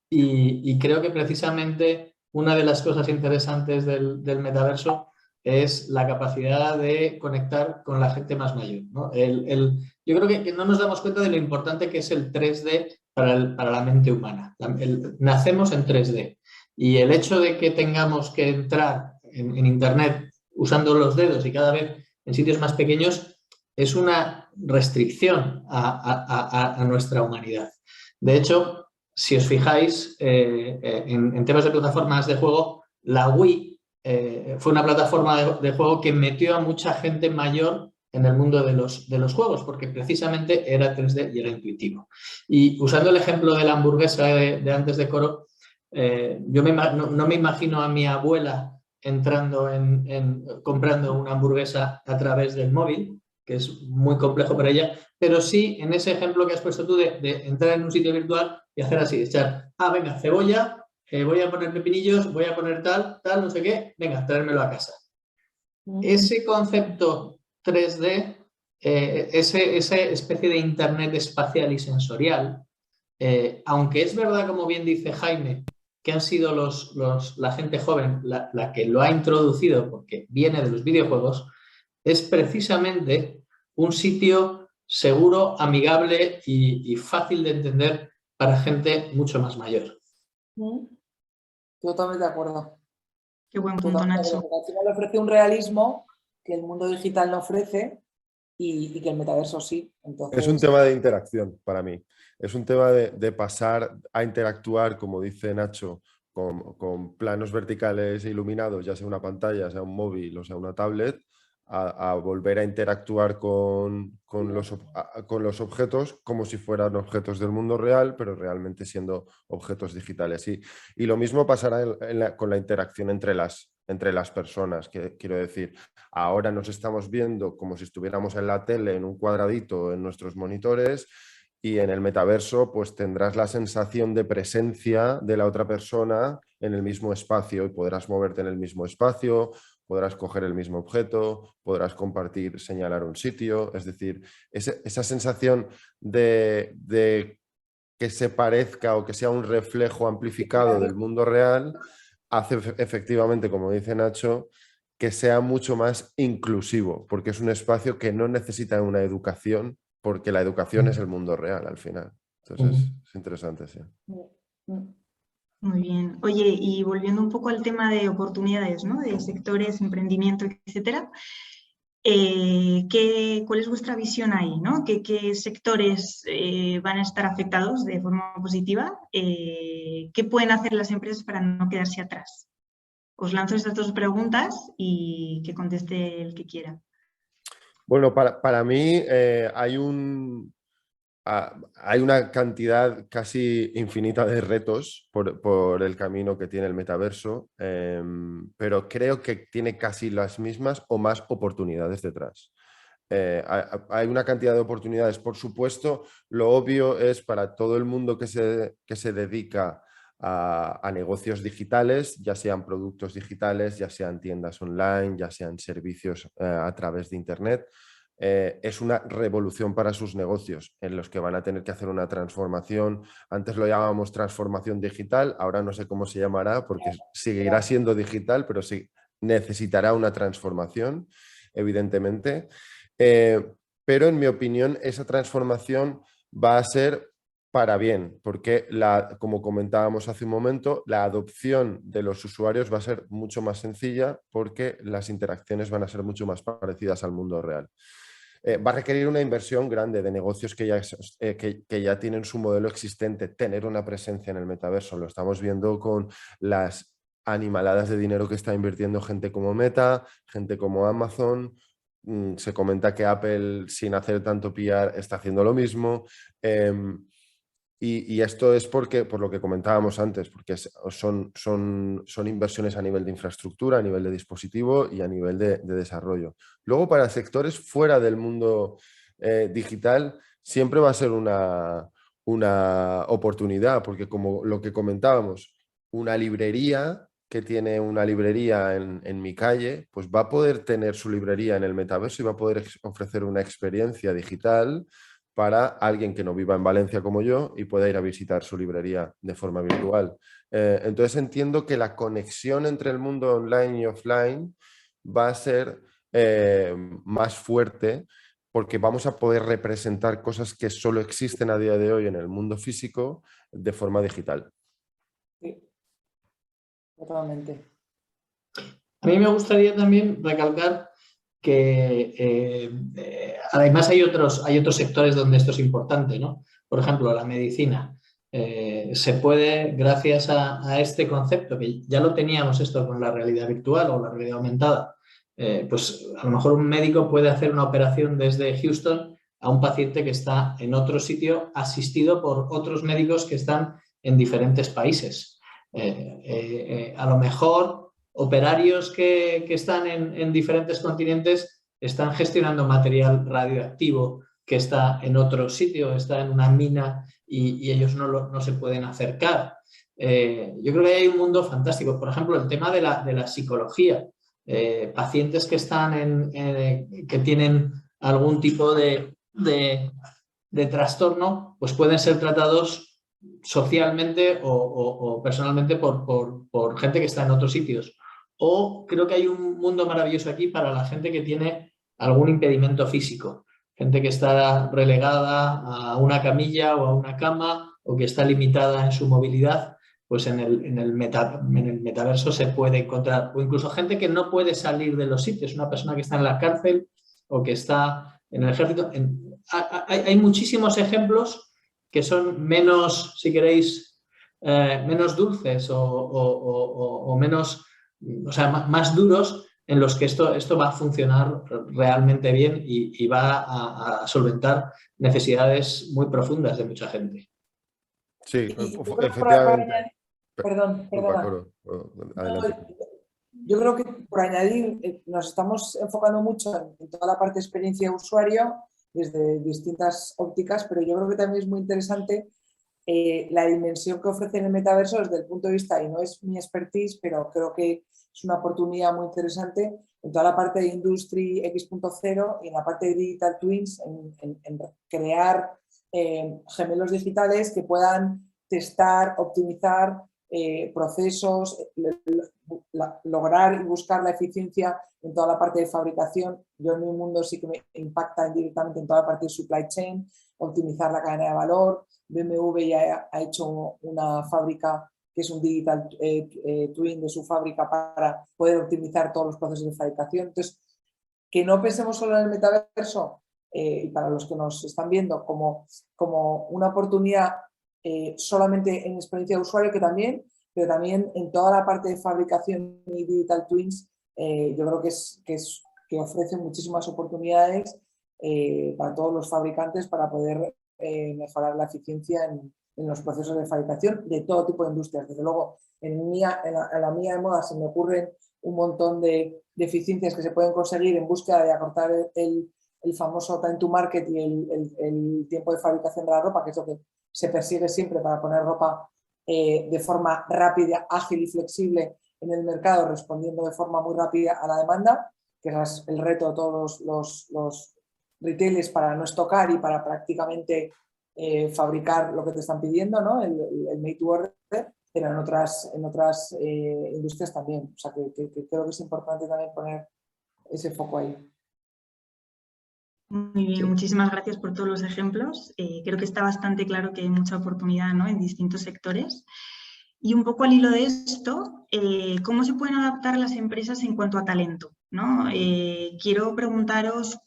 y creo que precisamente una de las cosas interesantes del metaverso es la capacidad de conectar con la gente más mayor, ¿no? Yo creo que no nos damos cuenta de lo importante que es el 3D para la mente humana. Nacemos en 3D y el hecho de que tengamos que entrar en Internet usando los dedos y cada vez en sitios más pequeños es una restricción a nuestra humanidad. De hecho, si os fijáis en temas de plataformas de juego, la Wii fue una plataforma de juego que metió a mucha gente mayor en el mundo de los juegos, porque precisamente era 3D y era intuitivo. Y usando el ejemplo de la hamburguesa de antes de Coro, yo no me imagino a mi abuela entrando comprando una hamburguesa a través del móvil, que es muy complejo para ella, pero sí en ese ejemplo que has puesto tú de entrar en un sitio virtual y hacer así, echar, venga, cebolla, voy a poner pepinillos, voy a poner tal, no sé qué, venga, traérmelo a casa. Ese concepto 3D, esa especie de internet espacial y sensorial, aunque es verdad, como bien dice Jaime, que han sido la gente joven la que lo ha introducido porque viene de los videojuegos, es precisamente un sitio seguro, amigable y fácil de entender para gente mucho más mayor. Totalmente de acuerdo. Qué buen punto, Nacho. Al final ofrece un realismo que el mundo digital no ofrece y que el metaverso sí. Entonces... Es un tema de interacción para mí. Es un tema de pasar a interactuar, como dice Nacho, con planos verticales iluminados, ya sea una pantalla, sea un móvil o sea una tablet, a volver a interactuar con los objetos como si fueran objetos del mundo real, pero realmente siendo objetos digitales. Y lo mismo pasará con la interacción entre las personas, que quiero decir, ahora nos estamos viendo como si estuviéramos en la tele, en un cuadradito, en nuestros monitores, y en el metaverso pues tendrás la sensación de presencia de la otra persona en el mismo espacio y podrás moverte en el mismo espacio, podrás coger el mismo objeto, podrás compartir, señalar un sitio. Es decir, esa sensación de que se parezca o que sea un reflejo amplificado del mundo real hace efectivamente, como dice Nacho, que sea mucho más inclusivo, porque es un espacio que no necesita una educación, porque la educación es el mundo real al final. Entonces es interesante, sí. Muy bien. Oye, y volviendo un poco al tema de oportunidades, ¿no? De sectores, emprendimiento, etcétera, ¿cuál es vuestra visión ahí, ¿no? ¿Qué sectores van a estar afectados de forma positiva? ¿Qué pueden hacer las empresas para no quedarse atrás? Os lanzo estas dos preguntas y que conteste el que quiera. Bueno, para mí hay una cantidad casi infinita de retos por el camino que tiene el metaverso, pero creo que tiene casi las mismas o más oportunidades detrás. Hay una cantidad de oportunidades, por supuesto. Lo obvio es para todo el mundo que se dedica a negocios digitales, ya sean productos digitales, ya sean tiendas online, ya sean servicios a través de Internet. Es una revolución para sus negocios en los que van a tener que hacer una transformación. Antes lo llamábamos transformación digital, ahora no sé cómo se llamará porque seguirá siendo digital, pero sí necesitará una transformación, evidentemente. Pero en mi opinión esa transformación va a ser para bien, porque como comentábamos hace un momento, la adopción de los usuarios va a ser mucho más sencilla porque las interacciones van a ser mucho más parecidas al mundo real. Va a requerir una inversión grande de negocios que ya tienen su modelo existente, tener una presencia en el metaverso. Lo estamos viendo con las animaladas de dinero que está invirtiendo gente como Meta, gente como Amazon. Se comenta que Apple, sin hacer tanto PR, está haciendo lo mismo. Y esto es por lo que comentábamos antes, porque son inversiones a nivel de infraestructura, a nivel de dispositivo y a nivel de desarrollo. Luego, para sectores fuera del mundo digital, siempre va a ser una oportunidad, porque como lo que comentábamos, una librería que tiene una librería en mi calle, pues va a poder tener su librería en el metaverso y va a poder ofrecer una experiencia digital para alguien que no viva en Valencia como yo y pueda ir a visitar su librería de forma virtual. Entonces entiendo que la conexión entre el mundo online y offline va a ser más fuerte porque vamos a poder representar cosas que solo existen a día de hoy en el mundo físico de forma digital. Sí, totalmente. A mí me gustaría también recalcar que además hay otros sectores donde esto es importante, ¿no? Por ejemplo, la medicina. Se puede, gracias a este concepto, que ya lo teníamos esto con la realidad virtual o la realidad aumentada, pues a lo mejor un médico puede hacer una operación desde Houston a un paciente que está en otro sitio asistido por otros médicos que están en diferentes países. A lo mejor operarios que están en diferentes continentes están gestionando material radioactivo que está en otro sitio, está en una mina y ellos no se pueden acercar. Yo creo que hay un mundo fantástico. Por ejemplo, el tema de la psicología. Pacientes que que tienen algún tipo de trastorno, pues pueden ser tratados socialmente o personalmente por gente que está en otros sitios. O creo que hay un mundo maravilloso aquí para la gente que tiene algún impedimento físico. Gente que está relegada a una camilla o a una cama o que está limitada en su movilidad, pues en el metaverso se puede encontrar. O incluso gente que no puede salir de los sitios. Una persona que está en la cárcel o que está en el ejército. Hay muchísimos ejemplos que son menos, si queréis, menos dulces o menos, o sea, más duros, en los que esto va a funcionar realmente bien y va a solventar necesidades muy profundas de mucha gente. Sí, Y efectivamente. perdona. Adelante. Yo creo que por añadir, nos estamos enfocando mucho en toda la parte de experiencia de usuario desde distintas ópticas, pero yo creo que también es muy interesante la dimensión que ofrece en el metaverso desde el punto de vista, y no es mi expertise, pero creo que es una oportunidad muy interesante en toda la parte de Industry X.0 y en la parte de Digital Twins, en crear gemelos digitales que puedan testar, optimizar procesos, lograr y buscar la eficiencia en toda la parte de fabricación. Yo en mi mundo sí que me impacta directamente en toda la parte de supply chain, optimizar la cadena de valor. BMW ya ha hecho una fábrica que es un digital twin de su fábrica para poder optimizar todos los procesos de fabricación. Entonces, que no pensemos solo en el metaverso, y para los que nos están viendo, como una oportunidad solamente en experiencia de usuario, pero también en toda la parte de fabricación y digital twins, yo creo que ofrece muchísimas oportunidades para todos los fabricantes para poder mejorar la eficiencia en los procesos de fabricación de todo tipo de industrias. Desde luego, en la mía de moda se me ocurren un montón de eficiencias que se pueden conseguir en búsqueda de acortar el famoso time to market y el tiempo de fabricación de la ropa, que es lo que se persigue siempre para poner ropa de forma rápida, ágil y flexible en el mercado, respondiendo de forma muy rápida a la demanda, que es el reto de todos los retailers para no estocar y para prácticamente fabricar lo que te están pidiendo, ¿no? El made to order, pero en otras industrias también. O sea, que creo que es importante también poner ese foco ahí. Muy bien, muchísimas gracias por todos los ejemplos. Creo que está bastante claro que hay mucha oportunidad, ¿no?, en distintos sectores. Y un poco al hilo de esto, ¿cómo se pueden adaptar las empresas en cuanto a talento, ¿no? Quiero preguntaros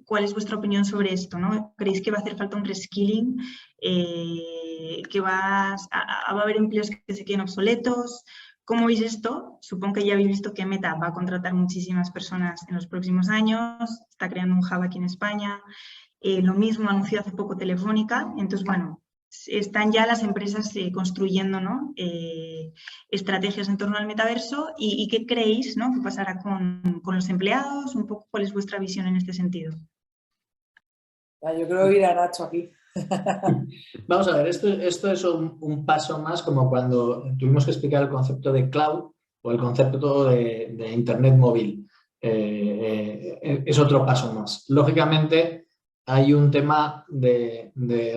cuál es vuestra opinión sobre esto, ¿no? ¿Creéis que va a hacer falta un reskilling? ¿Que va a haber empleos que se queden obsoletos? ¿Cómo veis esto? Supongo que ya habéis visto que Meta va a contratar muchísimas personas en los próximos años, está creando un hub aquí en España, lo mismo anunció hace poco Telefónica. Entonces, bueno, están ya las empresas construyendo, ¿no?, estrategias en torno al metaverso. ¿Y qué creéis, ¿no?, que pasará con los empleados? Un poco, ¿cuál es vuestra visión en este sentido? Yo creo ir a Nacho aquí. Vamos a ver, esto es un paso más, como cuando tuvimos que explicar el concepto de cloud o el concepto de Internet móvil. Es otro paso más. Lógicamente hay un tema de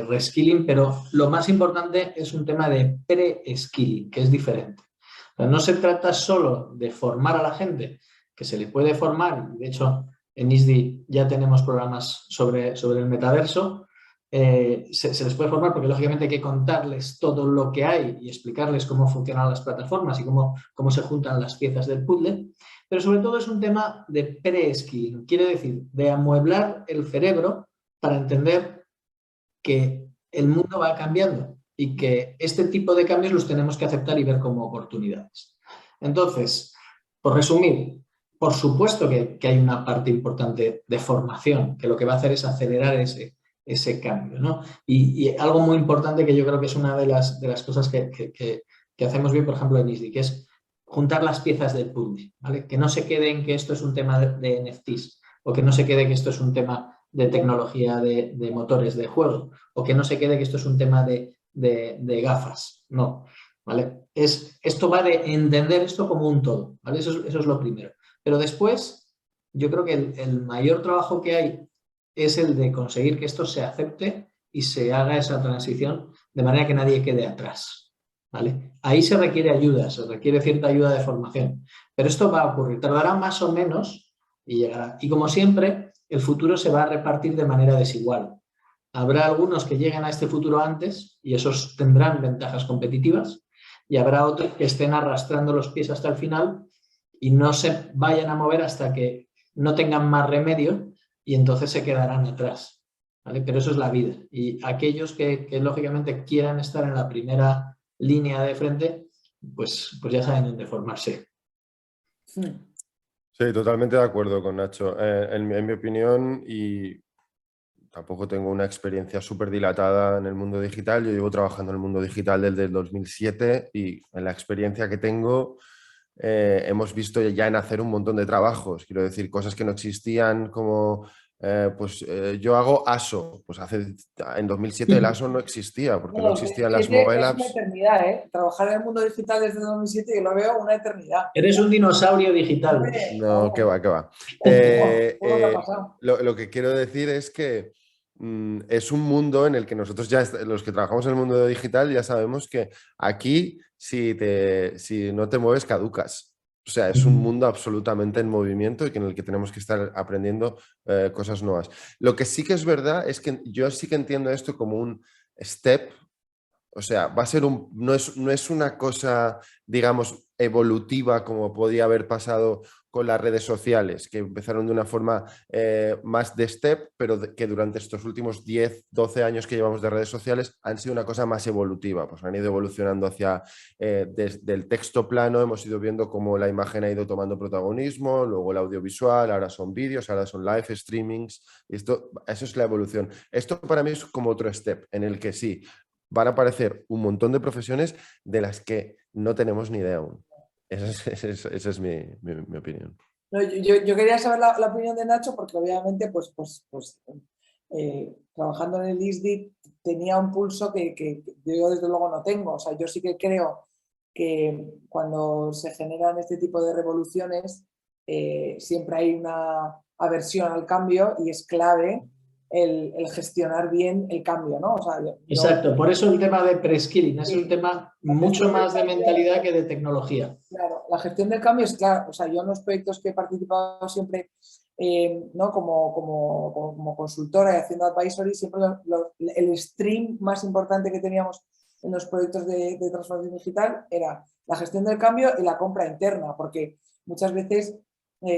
reskilling, pero lo más importante es un tema de pre-skilling, que es diferente. O sea, no se trata solo de formar a la gente, que se le puede formar. De hecho, en ISDI ya tenemos programas sobre el metaverso. Se les puede formar porque lógicamente hay que contarles todo lo que hay y explicarles cómo funcionan las plataformas y cómo se juntan las piezas del puzzle, pero sobre todo es un tema de pre-skilling, quiere decir, de amueblar el cerebro para entender que el mundo va cambiando y que este tipo de cambios los tenemos que aceptar y ver como oportunidades. Entonces, por resumir, por supuesto que hay una parte importante de formación, que lo que va a hacer es acelerar ese cambio, ¿no? Y algo muy importante que yo creo que es una de las cosas que hacemos bien, por ejemplo, en ISDI, que es juntar las piezas del puzzle, ¿vale? Que no se quede en que esto es un tema de NFTs, o que no se quede que esto es un tema de tecnología de motores de juego, o que no se quede que esto es un tema de gafas, no, ¿vale? Esto va de entender esto como un todo, ¿vale? Eso es lo primero. Pero después, yo creo que el mayor trabajo que hay es el de conseguir que esto se acepte y se haga esa transición de manera que nadie quede atrás, ¿vale? Ahí se requiere ayuda, se requiere cierta ayuda de formación, pero esto va a ocurrir, tardará más o menos y llegará. Y como siempre, el futuro se va a repartir de manera desigual. Habrá algunos que lleguen a este futuro antes y esos tendrán ventajas competitivas, y habrá otros que estén arrastrando los pies hasta el final y no se vayan a mover hasta que no tengan más remedio y entonces se quedarán atrás, ¿vale? Pero eso es la vida. Y aquellos que lógicamente quieran estar en la primera línea de frente, pues ya saben dónde formarse. Sí, totalmente de acuerdo con Nacho. En mi opinión, y tampoco tengo una experiencia súper dilatada en el mundo digital, yo llevo trabajando en el mundo digital desde el 2007 y en la experiencia que tengo hemos visto ya nacer un montón de trabajos, quiero decir, cosas que no existían como... yo hago ASO, pues en 2007 el ASO no existía porque no existían las mobile Es apps. una eternidad, ¿eh? Trabajar en el mundo digital desde 2007 yo lo veo una eternidad. Eres un dinosaurio digital. No, qué va, qué va. ¿Cómo te ha pasado? Lo que quiero decir es que es un mundo en el que nosotros ya, los que trabajamos en el mundo digital, ya sabemos que aquí si no te mueves caducas. O sea, es un mundo absolutamente en movimiento y en el que tenemos que estar aprendiendo cosas nuevas. Lo que sí que es verdad es que yo sí que entiendo esto como un step. O sea, va a ser no es una cosa, digamos, evolutiva como podía haber pasado con las redes sociales, que empezaron de una forma más de step, pero que durante estos últimos 10, 12 años que llevamos de redes sociales han sido una cosa más evolutiva. Pues han ido evolucionando hacia, desde el texto plano, hemos ido viendo cómo la imagen ha ido tomando protagonismo, luego el audiovisual, ahora son vídeos, ahora son live streamings. Eso es la evolución. Esto para mí es como otro step en el que sí, van a aparecer un montón de profesiones de las que no tenemos ni idea aún. Esa es mi opinión. No, yo quería saber la opinión de Nacho porque obviamente trabajando en el ISDI tenía un pulso que yo desde luego no tengo. O sea, yo sí que creo que cuando se generan este tipo de revoluciones siempre hay una aversión al cambio y es clave el gestionar bien el cambio, ¿no? O sea, exacto, por eso el tema de pre-skilling es un tema mucho más de mentalidad que de tecnología. Claro, la gestión del cambio es claro. O sea, yo en los proyectos que he participado siempre, ¿no? como consultora y haciendo advisory, siempre el stream más importante que teníamos en los proyectos de transformación digital era la gestión del cambio y la compra interna, porque muchas veces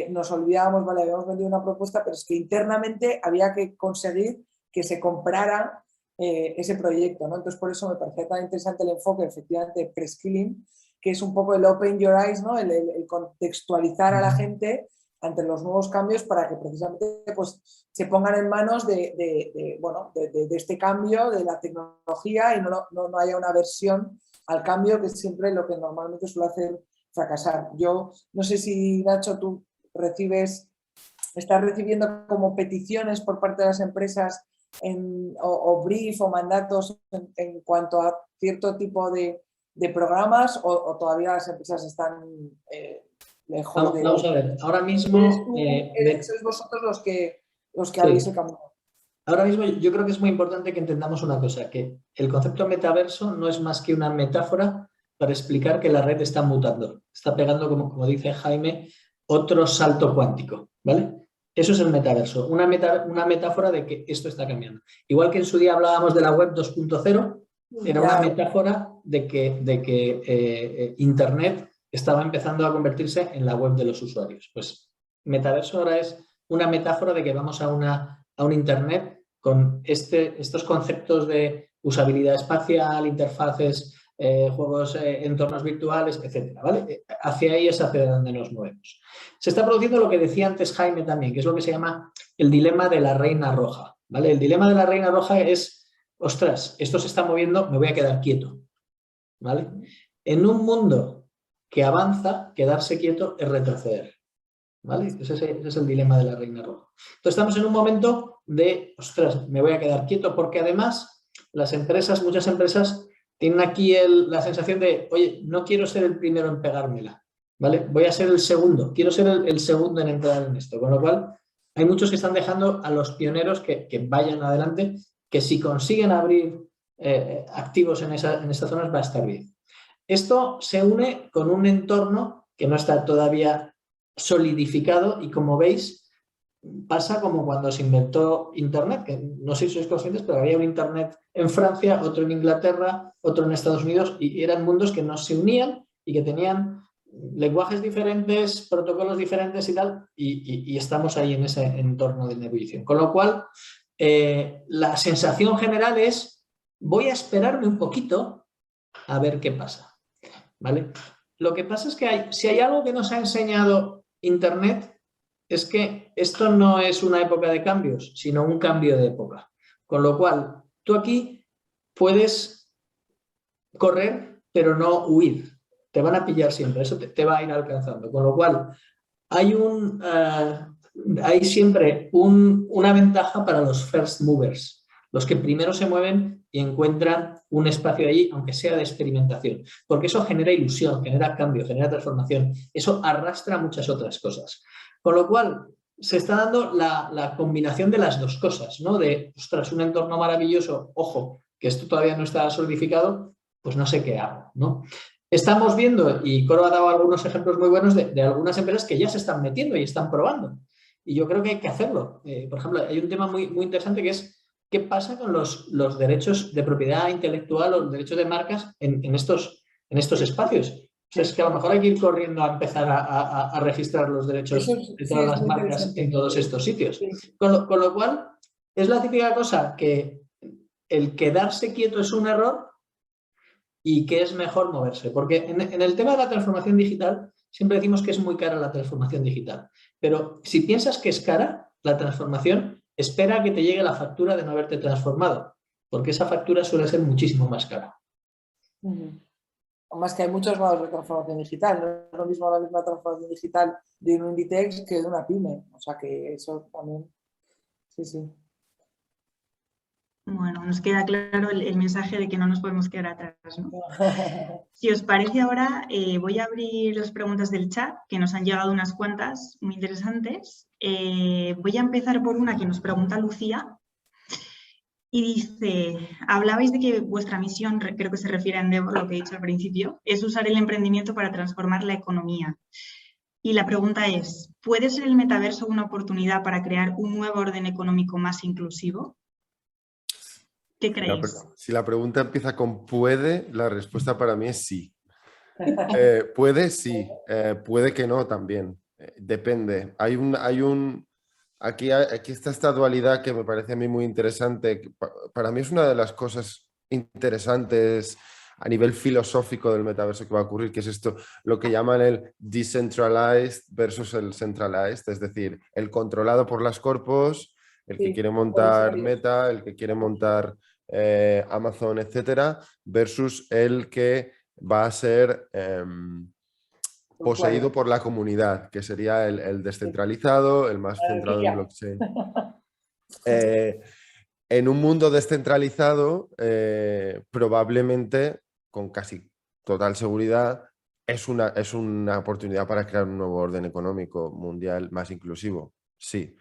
nos olvidábamos, vale, habíamos vendido una propuesta, pero es que internamente había que conseguir que se comprara ese proyecto, ¿no? Entonces, por eso me parecía tan interesante el enfoque, efectivamente, pre-skilling, que es un poco el open your eyes, ¿no? El contextualizar a la gente ante los nuevos cambios para que precisamente pues, se pongan en manos de este cambio, de la tecnología y no haya una aversión al cambio, que es siempre lo que normalmente suele hacer fracasar. Yo no sé si, Nacho, tú estás recibiendo como peticiones por parte de las empresas o brief o mandatos en cuanto a cierto tipo de programas o todavía las empresas están lejos de... Vamos a ver, ahora mismo... sois vosotros los que habéis cambiado. Ahora mismo yo creo que es muy importante que entendamos una cosa, que el concepto metaverso no es más que una metáfora para explicar que la red está mutando, está pegando, como dice Jaime, otro salto cuántico, ¿vale? Eso es el metaverso, una metáfora de que esto está cambiando. Igual que en su día hablábamos de la web 2.0, era una metáfora de que Internet estaba empezando a convertirse en la web de los usuarios. Pues metaverso ahora es una metáfora de que vamos a un Internet con estos conceptos de usabilidad espacial, interfaces, juegos, entornos virtuales, etcétera, ¿vale? Hacia ahí es hacia donde nos movemos. Se está produciendo lo que decía antes Jaime también, que es lo que se llama el dilema de la reina roja, ¿vale? El dilema de la reina roja es, ostras, esto se está moviendo, me voy a quedar quieto, ¿vale? En un mundo que avanza, quedarse quieto es retroceder, ¿vale? Ese es el dilema de la reina roja. Entonces estamos en un momento de, ostras, me voy a quedar quieto, porque además muchas empresas tienen aquí la sensación de, oye, no quiero ser el primero en pegármela, ¿vale? Voy a ser el segundo, quiero ser el segundo en entrar en esto, con lo cual hay muchos que están dejando a los pioneros que vayan adelante, que si consiguen abrir activos en estas zonas va a estar bien. Esto se une con un entorno que no está todavía solidificado y, como veis, pasa como cuando se inventó Internet, que no sé si sois conscientes, pero había un Internet en Francia, otro en Inglaterra, otro en Estados Unidos, y eran mundos que no se unían y que tenían lenguajes diferentes, protocolos diferentes y tal, y estamos ahí en ese entorno de ebullición. Con lo cual, la sensación general es, voy a esperarme un poquito a ver qué pasa, ¿vale? Lo que pasa es que si hay algo que nos ha enseñado Internet, es que esto no es una época de cambios, sino un cambio de época. Con lo cual, tú aquí puedes correr, pero no huir. Te van a pillar siempre, eso te va a ir alcanzando. Con lo cual, hay siempre una ventaja para los first movers, los que primero se mueven y encuentran un espacio allí, aunque sea de experimentación. Porque eso genera ilusión, genera cambio, genera transformación. Eso arrastra muchas otras cosas. Con lo cual, se está dando la combinación de las dos cosas, ¿no? De, ostras, un entorno maravilloso, ojo, que esto todavía no está solidificado, pues no sé qué hago, ¿no? Estamos viendo, y Coro ha dado algunos ejemplos muy buenos de algunas empresas que ya se están metiendo y están probando. Y yo creo que hay que hacerlo. Por ejemplo, hay un tema muy, muy interesante que es qué pasa con los derechos de propiedad intelectual o los derechos de marcas en estos espacios. O sea, es que a lo mejor hay que ir corriendo a empezar a registrar los derechos de todas las marcas en todos estos sitios. Con lo cual, es la típica cosa que el quedarse quieto es un error y que es mejor moverse. Porque en el tema de la transformación digital, siempre decimos que es muy cara la transformación digital. Pero si piensas que es cara la transformación, espera a que te llegue la factura de no haberte transformado, porque esa factura suele ser muchísimo más cara. Además que hay muchos modos de transformación digital, no es lo mismo la misma transformación digital de un Inditex que de una pyme, o sea que eso también, sí. Bueno, nos queda claro el mensaje de que no nos podemos quedar atrás, ¿no? Si os parece ahora, voy a abrir las preguntas del chat, que nos han llegado unas cuantas muy interesantes. Voy a empezar por una que nos pregunta Lucía. Y dice, hablabais de que vuestra misión, creo que se refiere a Endeavor, lo que he dicho al principio, es usar el emprendimiento para transformar la economía. Y la pregunta es, ¿puede ser el metaverso una oportunidad para crear un nuevo orden económico más inclusivo? ¿Qué creéis? Si la pregunta empieza con puede, la respuesta para mí es sí. Puede, sí. Puede que no también. Depende. Aquí está esta dualidad que me parece a mí muy interesante. Para mí es una de las cosas interesantes a nivel filosófico del metaverso que va a ocurrir, que es esto, lo que llaman el decentralized versus el centralized, es decir, el controlado por las corpos, el que quiere montar Meta, el que quiere montar Amazon, etcétera, versus el que va a ser poseído por la comunidad, que sería el descentralizado, el más centrado en blockchain. En un mundo descentralizado, probablemente, con casi total seguridad, es una oportunidad para crear un nuevo orden económico mundial más inclusivo. Sí.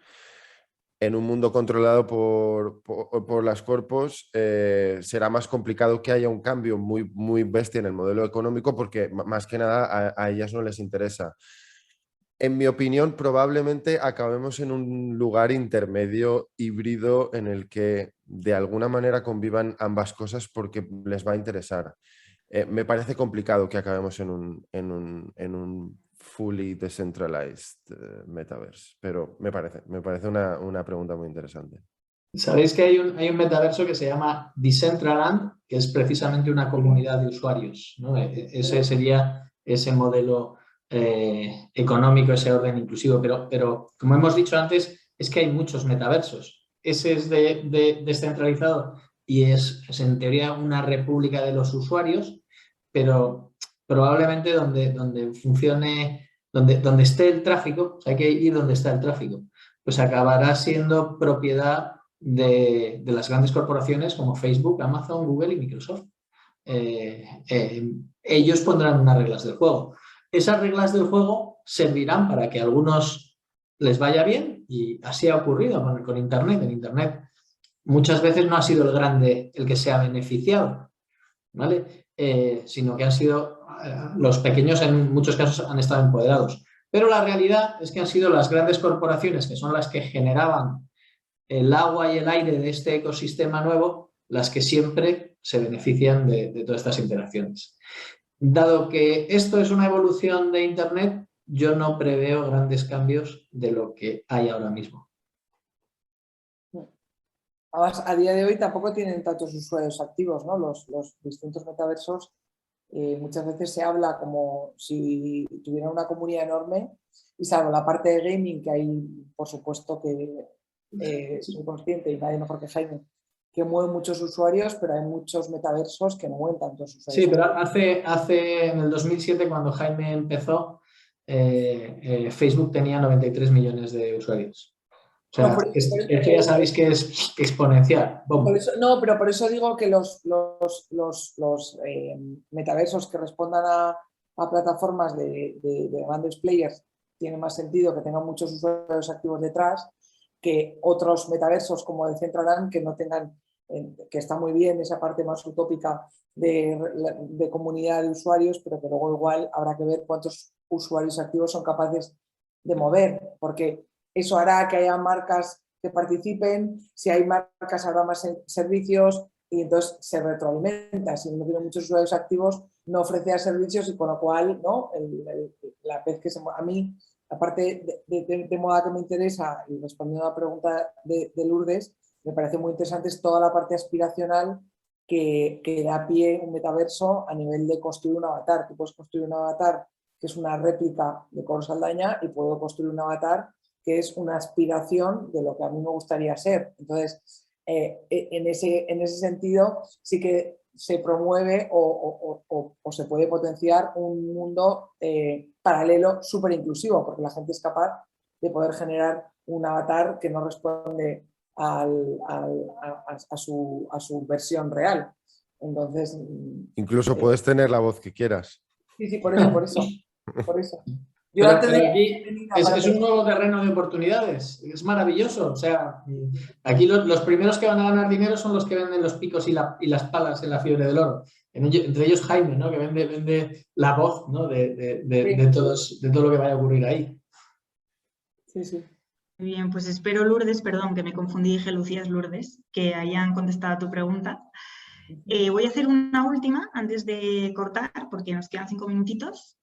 En un mundo controlado por las corpos, será más complicado que haya un cambio muy, muy bestia en el modelo económico porque más que nada a ellas no les interesa. En mi opinión, probablemente acabemos en un lugar intermedio híbrido en el que de alguna manera convivan ambas cosas porque les va a interesar. Me parece complicado que acabemos en un fully decentralized metaverse, pero me parece una pregunta muy interesante. Sabéis que hay un metaverso que se llama Decentraland, que es precisamente una comunidad de usuarios, ¿no? Ese sería ese modelo económico, ese orden inclusivo, pero como hemos dicho antes, es que hay muchos metaversos. Ese es descentralizado y es en teoría una república de los usuarios, pero probablemente donde funcione, donde esté el tráfico, o sea, hay que ir donde está el tráfico, pues acabará siendo propiedad de las grandes corporaciones como Facebook, Amazon, Google y Microsoft. Ellos pondrán unas reglas del juego. Esas reglas del juego servirán para que a algunos les vaya bien y así ha ocurrido con Internet. En Internet muchas veces no ha sido el grande el que se ha beneficiado, ¿vale? Sino que han sido los pequeños, en muchos casos han estado empoderados. Pero la realidad es que han sido las grandes corporaciones, que son las que generaban el agua y el aire de este ecosistema nuevo, las que siempre se benefician de todas estas interacciones. dado que esto es una evolución de Internet, yo no preveo grandes cambios de lo que hay ahora mismo. Además, a día de hoy tampoco tienen tantos usuarios activos, ¿no? Los distintos metaversos, muchas veces se habla como si tuviera una comunidad enorme, y salvo la parte de gaming, que hay, por supuesto, que soy consciente, y nadie mejor que Jaime, que mueve muchos usuarios, pero hay muchos metaversos que no mueven tantos usuarios. Sí, pero hace en el 2007, cuando Jaime empezó, Facebook tenía 93 millones de usuarios. O sea, No, esto ya sabéis que es exponencial. No, pero por eso digo que los metaversos que respondan a plataformas de grandes players tiene más sentido que tengan muchos usuarios activos detrás que otros metaversos como el Centraland, que no tengan, que está muy bien esa parte más utópica de comunidad de usuarios, pero que luego igual habrá que ver cuántos usuarios activos son capaces de mover, porque eso hará que haya marcas que participen, si hay marcas habrá más servicios y entonces se retroalimenta. Si no tiene muchos usuarios activos, no ofrece servicios y con lo cual, ¿no? La vez que a mí, la parte de moda que me interesa, y respondiendo a la pregunta de Lourdes, me parece muy interesante es toda la parte aspiracional que da pie un metaverso a nivel de construir un avatar. Tú puedes construir un avatar que es una réplica de Coro Saldaña y puedo construir un avatar que es una aspiración de lo que a mí me gustaría ser. Entonces, en ese sentido, sí que se promueve o se puede potenciar un mundo paralelo súper inclusivo, porque la gente es capaz de poder generar un avatar que no responde a su versión real. Entonces, incluso puedes tener la voz que quieras. Sí, por eso. Yo Pero antes de aquí es un nuevo terreno de oportunidades, es maravilloso. O sea, aquí los primeros que van a ganar dinero son los que venden los picos y las palas en la fiebre del oro. Entre ellos Jaime, ¿no? Que vende la voz, ¿no? de todo lo que vaya a ocurrir ahí. Sí. Muy bien, pues espero, Lourdes, perdón, que me confundí, dije Lucías Lourdes, que hayan contestado a tu pregunta. Voy a hacer una última antes de cortar, porque nos quedan 5 minutitos.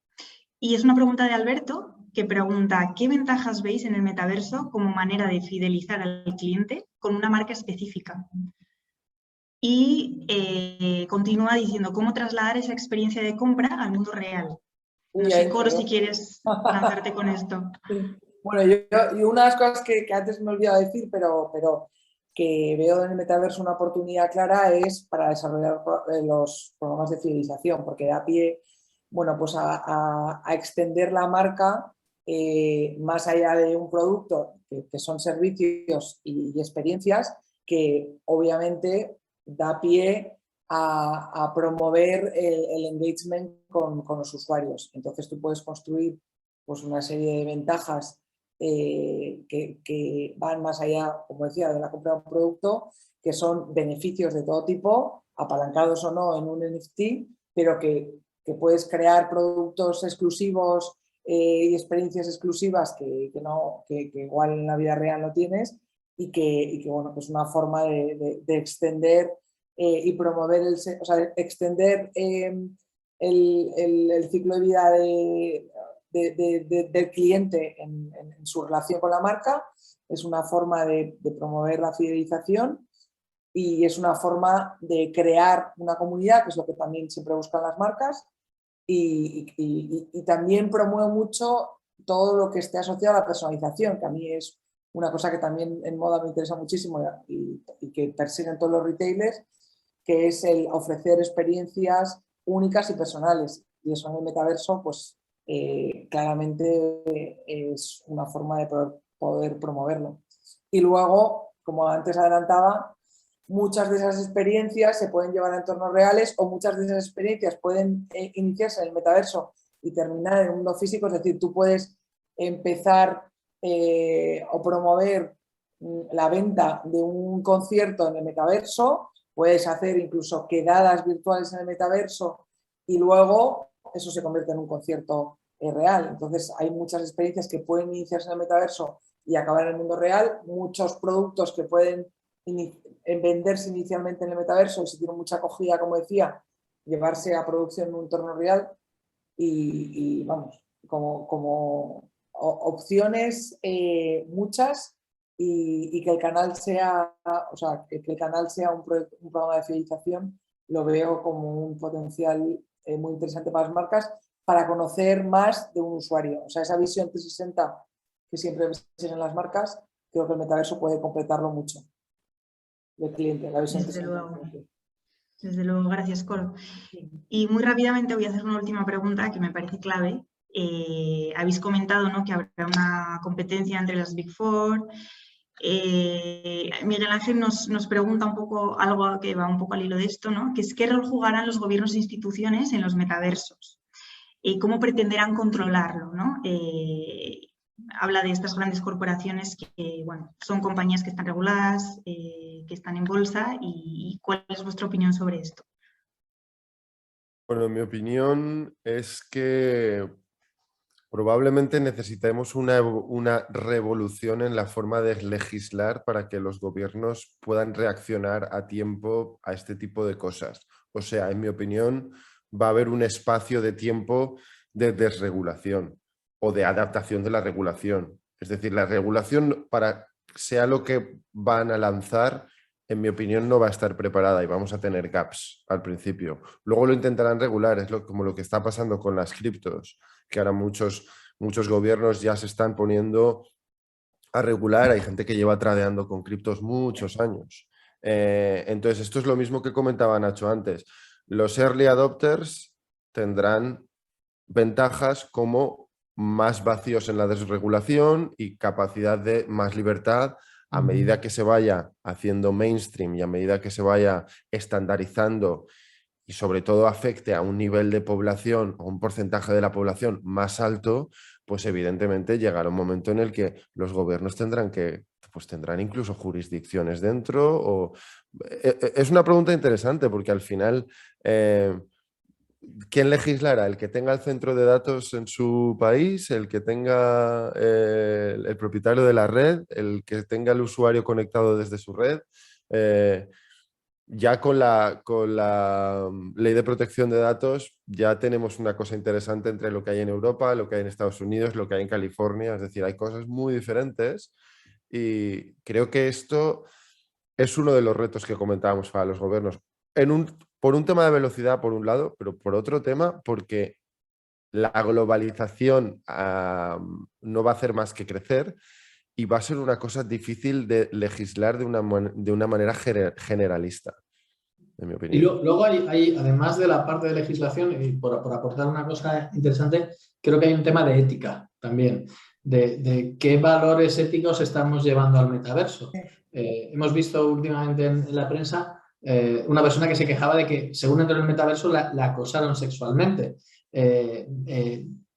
Y es una pregunta de Alberto, que pregunta, ¿qué ventajas veis en el metaverso como manera de fidelizar al cliente con una marca específica? Y continúa diciendo, ¿cómo trasladar esa experiencia de compra al mundo real? No sé, Coro, si quieres lanzarte con esto. Bueno, yo una de las cosas que antes me he olvidado decir, pero que veo en el metaverso una oportunidad clara es para desarrollar los programas de fidelización, porque da pie, bueno, pues a extender la marca más allá de un producto, que son servicios y experiencias, que obviamente da pie a promover el engagement con los usuarios. Entonces tú puedes construir pues, una serie de ventajas que van más allá, como decía, de la compra de un producto, que son beneficios de todo tipo, apalancados o no en un NFT, pero que puedes crear productos exclusivos y experiencias exclusivas que igual en la vida real no tienes y que bueno, pues una forma de extender y promover, extender el ciclo de vida del cliente en su relación con la marca. Es una forma de promover la fidelización y es una forma de crear una comunidad, que es lo que también siempre buscan las marcas, y también promueve mucho todo lo que esté asociado a la personalización, que a mí es una cosa que también en moda me interesa muchísimo y que persiguen todos los retailers, que es el ofrecer experiencias únicas y personales. Y eso en el metaverso, pues claramente es una forma de poder promoverlo. Y luego, como antes adelantaba, muchas de esas experiencias se pueden llevar a entornos reales o muchas de esas experiencias pueden iniciarse en el metaverso y terminar en el mundo físico. Es decir, tú puedes empezar o promover la venta de un concierto en el metaverso, puedes hacer incluso quedadas virtuales en el metaverso y luego eso se convierte en un concierto real. Entonces hay muchas experiencias que pueden iniciarse en el metaverso y acabar en el mundo real, muchos productos que pueden venderse inicialmente en el metaverso y si tienen mucha acogida, como decía, llevarse a producción en un entorno real y vamos, como opciones muchas y que el canal sea, o sea, que el canal sea un programa de fidelización, lo veo como un potencial muy interesante para las marcas para conocer más de un usuario. O sea, esa visión 360 que siempre ves en las marcas, creo que el metaverso puede completarlo mucho del cliente, la visión Desde 360 luego. del cliente. Desde luego, gracias, Cor. Y muy rápidamente voy a hacer una última pregunta que me parece clave. Habéis comentado, ¿no?, que habrá una competencia entre las Big Four. Miguel Ángel nos pregunta un poco algo que va un poco al hilo de esto, ¿no?, que es ¿qué rol jugarán los gobiernos e instituciones en los metaversos? ¿Y cómo pretenderán controlarlo, ¿no? Habla de estas grandes corporaciones que, bueno, son compañías que están reguladas, que están en bolsa, y ¿cuál es vuestra opinión sobre esto? Bueno, mi opinión es que probablemente necesitemos una revolución en la forma de legislar para que los gobiernos puedan reaccionar a tiempo a este tipo de cosas. O sea, en mi opinión, va a haber un espacio de tiempo de desregulación o de adaptación de la regulación. Es decir, la regulación, para sea lo que van a lanzar, en mi opinión no va a estar preparada y vamos a tener gaps al principio. Luego lo intentarán regular, es como lo que está pasando con las criptos, que ahora muchos gobiernos ya se están poniendo a regular. Hay gente que lleva tradeando con criptos muchos años. Entonces, esto es lo mismo que comentaba Nacho antes. Los early adopters tendrán ventajas como más vacíos en la desregulación y capacidad de más libertad a medida que se vaya haciendo mainstream y a medida que se vaya estandarizando y sobre todo afecte a un nivel de población o un porcentaje de la población más alto, pues evidentemente llegará un momento en el que los gobiernos tendrán incluso jurisdicciones dentro. Es una pregunta interesante porque al final, ¿quién legislará? ¿El que tenga el centro de datos en su país? ¿El que tenga el propietario de la red? ¿El que tenga el usuario conectado desde su red? Ya con la ley de protección de datos ya tenemos una cosa interesante entre lo que hay en Europa, lo que hay en Estados Unidos, lo que hay en California. Es decir, hay cosas muy diferentes y creo que esto es uno de los retos que comentábamos para los gobiernos. Por un tema de velocidad, por un lado, pero por otro tema, porque la globalización no va a hacer más que crecer y va a ser una cosa difícil de legislar de una manera generalista, en mi Y opinión. luego hay, además de la parte de legislación, y por aportar una cosa interesante, creo que hay un tema de ética también, de qué valores éticos estamos llevando al metaverso. Hemos visto últimamente en la prensa una persona que se quejaba de que según entró en el metaverso la acosaron sexualmente.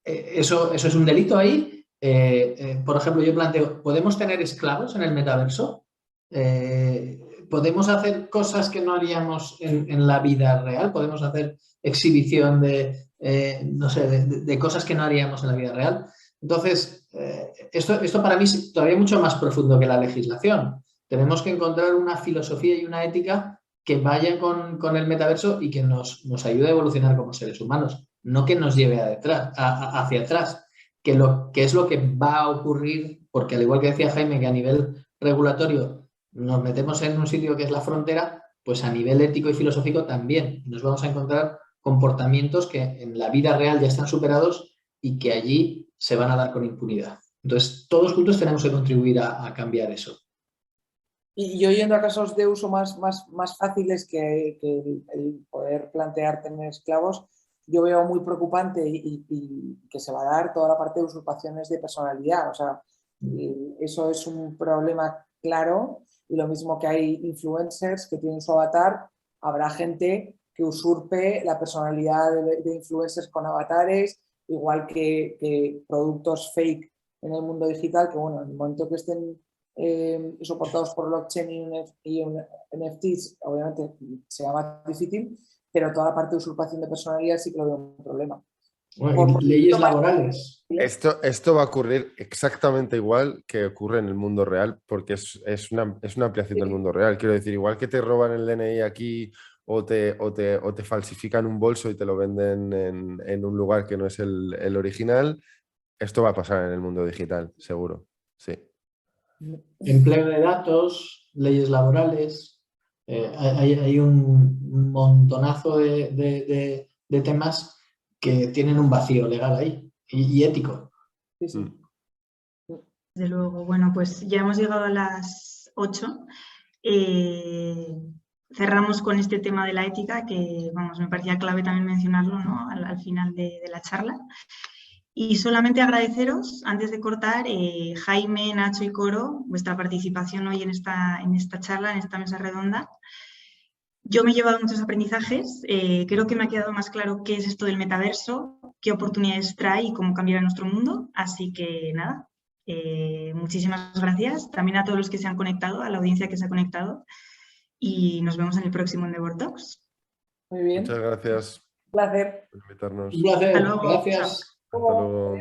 Eso es un delito ahí. Por ejemplo, yo planteo, ¿podemos tener esclavos en el metaverso? ¿Podemos hacer cosas que no haríamos en la vida real? ¿Podemos hacer exhibición no sé, de cosas que no haríamos en la vida real? Entonces, esto para mí es todavía mucho más profundo que la legislación. Tenemos que encontrar una filosofía y una ética que vayan con el metaverso y que nos ayude a evolucionar como seres humanos, no que nos lleve hacia atrás, que es lo que va a ocurrir, porque al igual que decía Jaime, que a nivel regulatorio nos metemos en un sitio que es la frontera, pues a nivel ético y filosófico también. Nos vamos a encontrar comportamientos que en la vida real ya están superados y que allí se van a dar con impunidad. Entonces, todos juntos tenemos que contribuir a cambiar eso. Y yo yendo a casos de uso más fáciles que el poder plantear tener esclavos, yo veo muy preocupante y que se va a dar toda la parte de usurpaciones de personalidad. O sea, eso es un problema claro. Y lo mismo que hay influencers que tienen su avatar, habrá gente que usurpe la personalidad de influencers con avatares, igual que productos fake en el mundo digital, que bueno, en el momento que estén soportados por blockchain y NFTs, obviamente será más difícil, pero toda la parte de usurpación de personalidad sí que lo veo un problema. Bueno, leyes laborales. Esto va a ocurrir exactamente igual que ocurre en el mundo real, porque es una ampliación del mundo real. Quiero decir, igual que te roban el DNI aquí o te falsifican un bolso y te lo venden en un lugar que no es el original. Esto va a pasar en el mundo digital, seguro. Sí. Empleo de datos, leyes laborales, hay un montonazo de temas que tienen un vacío legal ahí y ético. Sí, sí. Mm. Desde luego, bueno, pues ya hemos llegado a las 8. Cerramos con este tema de la ética, que vamos, me parecía clave también mencionarlo, ¿no? al final de la charla. Y solamente agradeceros, antes de cortar, Jaime, Nacho y Coro, vuestra participación hoy en esta charla, en esta mesa redonda. Yo me he llevado muchos aprendizajes, creo que me ha quedado más claro qué es esto del metaverso, qué oportunidades trae y cómo cambiará nuestro mundo. Así que nada, muchísimas gracias también a todos los que se han conectado, a la audiencia que se ha conectado, y nos vemos en el próximo Endeavor Talks. Muy bien. Muchas gracias Un placer. por invitarnos. Un placer, Hasta luego. gracias. Hasta luego.